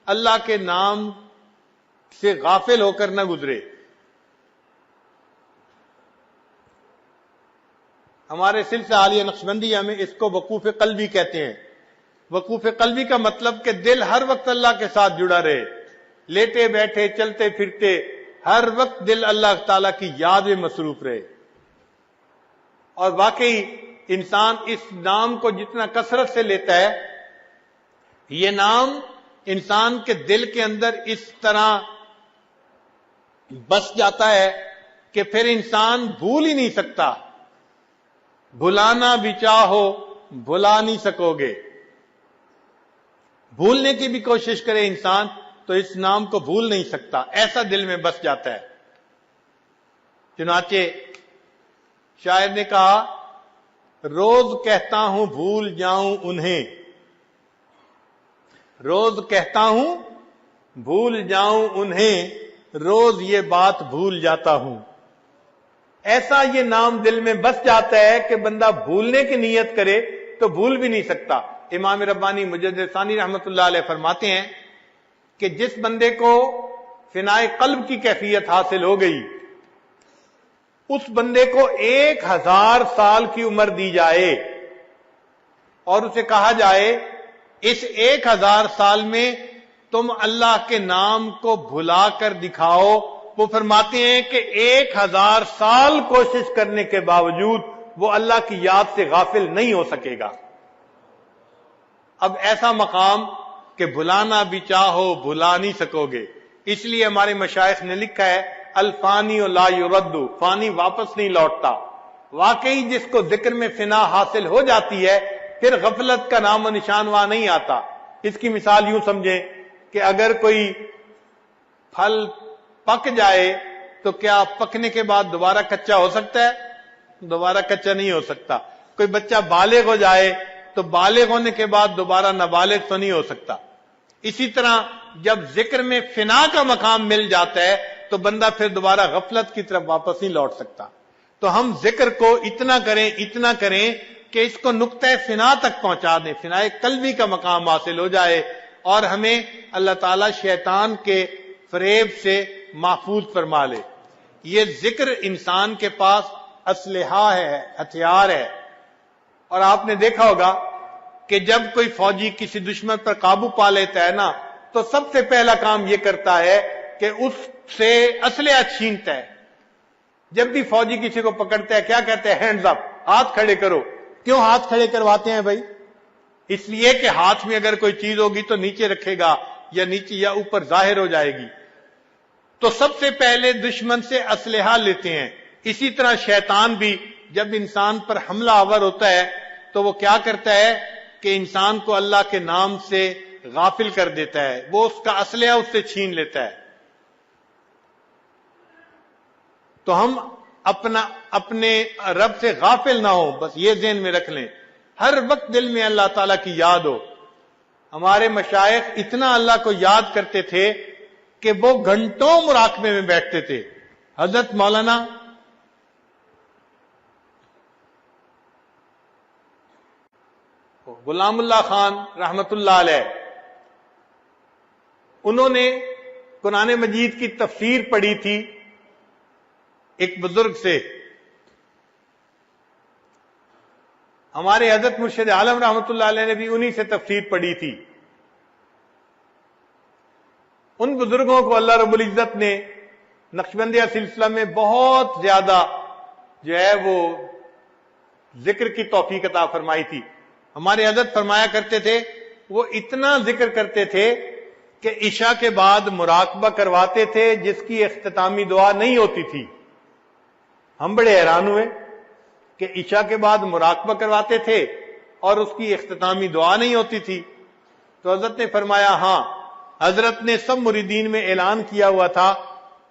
اللہ کے نام سے غافل ہو کر نہ گزرے۔ ہمارے سلسلہ عالیہ نقشبندیہ میں اس کو وقوف قلبی کہتے ہیں۔ وقوف قلبی کا مطلب کہ دل ہر وقت اللہ کے ساتھ جڑا رہے، لیٹے بیٹھے چلتے پھرتے ہر وقت دل اللہ تعالیٰ کی یاد میں مصروف رہے۔ اور واقعی انسان اس نام کو جتنا کثرت سے لیتا ہے، یہ نام انسان کے دل کے اندر اس طرح بس جاتا ہے کہ پھر انسان بھول ہی نہیں سکتا۔ بھلانا بھی چاہو بھلا نہیں سکو گے، بھولنے کی بھی کوشش کرے انسان تو اس نام کو بھول نہیں سکتا، ایسا دل میں بس جاتا ہے۔ چنانچہ شاعر نے کہا روز کہتا ہوں بھول جاؤں انہیں، روز کہتا ہوں بھول جاؤں انہیں، روز یہ بات بھول جاتا ہوں۔ ایسا یہ نام دل میں بس جاتا ہے کہ بندہ بھولنے کی نیت کرے تو بھول بھی نہیں سکتا۔ امام ربانی مجدد ثانی رحمت اللہ علیہ فرماتے ہیں کہ جس بندے کو فنائے قلب کی کیفیت حاصل ہو گئی، اس بندے کو 1000 سال کی عمر دی جائے اور اسے کہا جائے اس 1000 سال میں تم اللہ کے نام کو بھلا کر دکھاؤ، وہ فرماتے ہیں کہ 1000 سال کوشش کرنے کے باوجود وہ اللہ کی یاد سے غافل نہیں ہو سکے گا۔ اب ایسا مقام کہ بھلانا بھی چاہو بھلا نہیں سکو گے، اس لیے ہمارے مشائخ نے لکھا ہے الفانی لا یرد، فانی واپس نہیں لوٹتا۔ واقعی جس کو ذکر میں فنا حاصل ہو جاتی ہے پھر غفلت کا نام و نشان وہاں نہیں آتا۔ اس کی مثال یوں سمجھیں کہ اگر کوئی پھل پک جائے تو کیا پکنے کے بعد دوبارہ کچا ہو سکتا ہے؟ دوبارہ کچا نہیں ہو سکتا۔ کوئی بچہ بالغ ہو جائے تو بالغ ہونے کے بعد دوبارہ نابالغ تو نہیں ہو سکتا۔ اسی طرح جب ذکر میں فنا کا مقام مل جاتا ہے تو بندہ پھر دوبارہ غفلت کی طرف واپس نہیں لوٹ سکتا۔ تو ہم ذکر کو اتنا کریں کہ اس کو نقطہ فنا تک پہنچا دیں، فنائے قلبی کا مقام حاصل ہو جائے اور ہمیں اللہ تعالیٰ شیطان کے فریب سے محفوظ فرما لے۔ یہ ذکر انسان کے پاس اسلحہ ہے، ہتھیار ہے۔ اور آپ نے دیکھا ہوگا کہ جب کوئی فوجی کسی دشمن پر قابو پا لیتا ہے نا تو سب سے پہلا کام یہ کرتا ہے کہ اس سے اسلحہ چھینتا ہے۔ جب بھی فوجی کسی کو پکڑتا ہے کیا کہتے ہیں؟ ہینڈز اپ، ہاتھ کھڑے کرو۔ کیوں ہاتھ کھڑے کرواتے ہیں بھائی؟ اس لیے کہ ہاتھ میں اگر کوئی چیز ہوگی تو نیچے رکھے گا یا نیچے یا اوپر ظاہر ہو جائے گی. تو سب سے پہلے دشمن سے اسلحہ لیتے ہیں. اسی طرح شیطان بھی جب انسان پر حملہ آور ہوتا ہے تو وہ کیا کرتا ہے کہ انسان کو اللہ کے نام سے غافل کر دیتا ہے، وہ اس کا اسلحہ اس سے چھین لیتا ہے. تو ہم اپنے رب سے غافل نہ ہو، بس یہ ذہن میں رکھ لیں، ہر وقت دل میں اللہ تعالیٰ کی یاد ہو. ہمارے مشائخ اتنا اللہ کو یاد کرتے تھے کہ وہ گھنٹوں مراقبے میں بیٹھتے تھے. حضرت مولانا غلام اللہ خان رحمت اللہ علیہ، انہوں نے قرآن مجید کی تفسیر پڑھی تھی ایک بزرگ سے. ہمارے حضرت مرشد عالم رحمت اللہ علیہ نے بھی انہی سے تفسیر پڑھی تھی. ان بزرگوں کو اللہ رب العزت نے نقشبندیہ سلسلہ میں بہت زیادہ جو ہے وہ ذکر کی توفیق عطا فرمائی تھی. ہمارے حضرت فرمایا کرتے تھے، وہ اتنا ذکر کرتے تھے کہ عشاء کے بعد مراقبہ کرواتے تھے جس کی اختتامی دعا نہیں ہوتی تھی. ہم بڑے حیران ہوئے کہ عشاء کے بعد مراقبہ کرواتے تھے اور اس کی اختتامی دعا نہیں ہوتی تھی. تو حضرت نے فرمایا ہاں، حضرت نے سب مریدین میں اعلان کیا ہوا تھا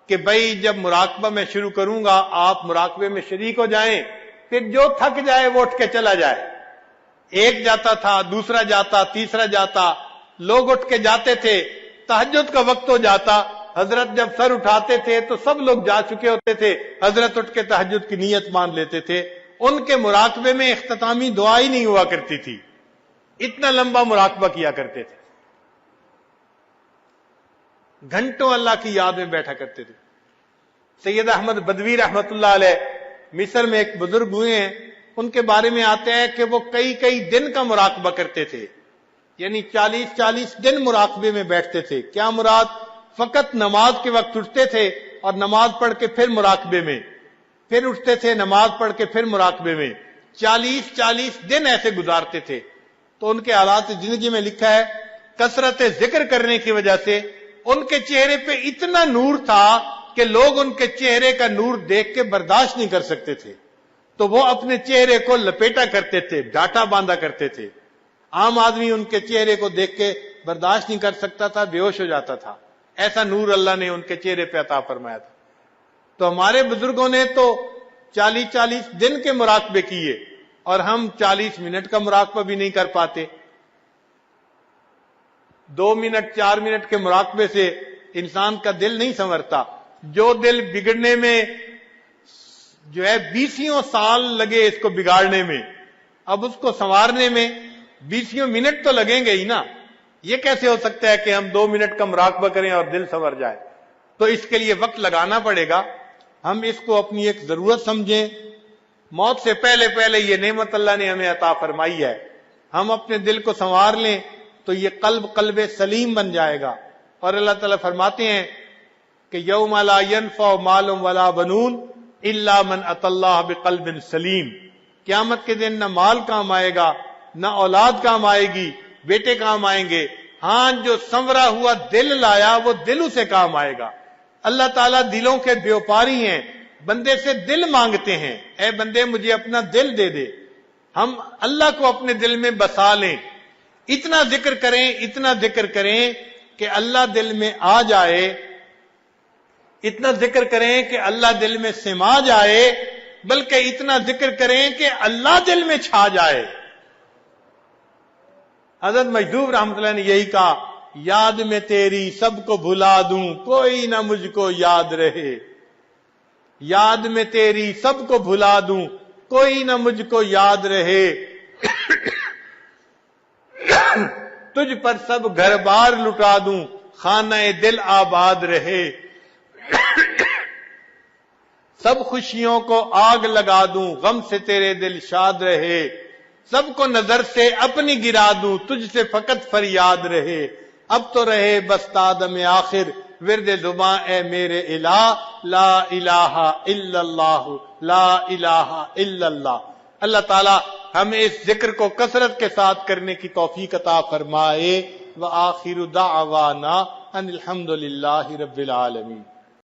کہ بھائی جب مراقبہ میں شروع کروں گا آپ مراقبے میں شریک ہو جائیں، پھر جو تھک جائے وہ اٹھ کے چلا جائے. ایک جاتا تھا، دوسرا جاتا، تیسرا جاتا، لوگ اٹھ کے جاتے تھے. تہجد کا وقت ہو جاتا، حضرت جب سر اٹھاتے تھے تو سب لوگ جا چکے ہوتے تھے، حضرت اٹھ کے تہجد کی نیت مان لیتے تھے. ان کے مراقبے میں اختتامی دعا ہی نہیں ہوا کرتی تھی، اتنا لمبا مراقبہ کیا کرتے تھے. گھنٹوں اللہ کی یاد میں بیٹھا کرتے تھے. سید احمد بدوی رحمت اللہ علیہ مصر میں ایک بزرگ ہوئے ہیں، ان کے بارے میں آتے ہیں کہ وہ کئی دن کا مراقبہ کرتے تھے، یعنی 40 دن مراقبے میں بیٹھتے تھے. کیا مراد؟ فقط نماز کے وقت اٹھتے تھے اور نماز پڑھ کے پھر مراقبے میں، پھر اٹھتے تھے نماز پڑھ کے پھر مراقبے میں. 40 دن ایسے گزارتے تھے. تو ان کے حالات زندگی میں لکھا ہے کثرت ذکر کرنے کی وجہ سے ان کے چہرے پہ اتنا نور تھا کہ لوگ ان کے چہرے کا نور دیکھ کے برداشت نہیں کر سکتے تھے. تو وہ اپنے چہرے کو لپیٹا کرتے تھے، ڈاٹا باندھا کرتے تھے. عام آدمی ان کے چہرے کو دیکھ کے برداشت نہیں کر سکتا تھا، بے ہوش ہو جاتا تھا. ایسا نور اللہ نے ان کے چہرے پہ عطا فرمایا تھا. تو ہمارے بزرگوں نے تو 40 دن کے مراقبے کیے اور ہم 40 منٹ کا مراقبہ بھی نہیں کر پاتے. 2 منٹ 4 منٹ کے مراقبے سے انسان کا دل نہیں سنورتا. جو دل بگڑنے میں جو ہے 20 سال لگے اس کو بگاڑنے میں، اب اس کو سنوارنے میں 20 منٹ تو لگیں گے ہی نا. یہ کیسے ہو سکتا ہے کہ ہم 2 منٹ کا مراقبہ کریں اور دل سنور جائے؟ تو اس کے لیے وقت لگانا پڑے گا. ہم اس کو اپنی ایک ضرورت سمجھیں. موت سے پہلے یہ نعمت اللہ نے ہمیں عطا فرمائی ہے. ہم اپنے دل کو سنوار لیں تو یہ قلب سلیم بن جائے گا. اور اللہ تعالیٰ فرماتے ہیں کہ یوم لا ینفع مال ولا بنون الا من اتى اللہ بقلب سلیم. قیامت کے دن نہ مال کام آئے گا، نہ اولاد کام آئے گی، بیٹے کام آئیں گے. ہاں جو سنورا ہوا دل لایا وہ دلوں سے کام آئے گا. اللہ تعالیٰ دلوں کے بیوپاری ہیں، بندے سے دل مانگتے ہیں، اے بندے مجھے اپنا دل دے دے. ہم اللہ کو اپنے دل میں بسا لیں، اتنا ذکر کریں کہ اللہ دل میں آ جائے، اتنا ذکر کریں کہ اللہ دل میں سما جائے، بلکہ اتنا ذکر کریں کہ اللہ دل میں چھا جائے. حضرت مجذوب رحمۃ اللہ نے یہی کہا، یاد میں تیری سب کو بھلا دوں کوئی نہ مجھ کو یاد رہے. یاد میں تیری سب کو بھلا دوں کوئی نہ مجھ کو یاد رہے. تجھ پر سب گھر بار لٹا دوں خانہ دل آباد رہے. سب خوشیوں کو آگ لگا دوں غم سے تیرے دل شاد رہے. سب کو نظر سے اپنی گرا دوں تجھ سے فقط فریاد رہے. اب تو رہے بس تادم آخر ورد زباں اے میرے الہ لا الہ الا اللہ لا الہ الا اللہ. اللہ تعالیٰ ہمیں اس ذکر کو کثرت کے ساتھ کرنے کی توفیق عطا فرمائے۔ وآخر دعوانا ان الحمد للہ رب العالمین۔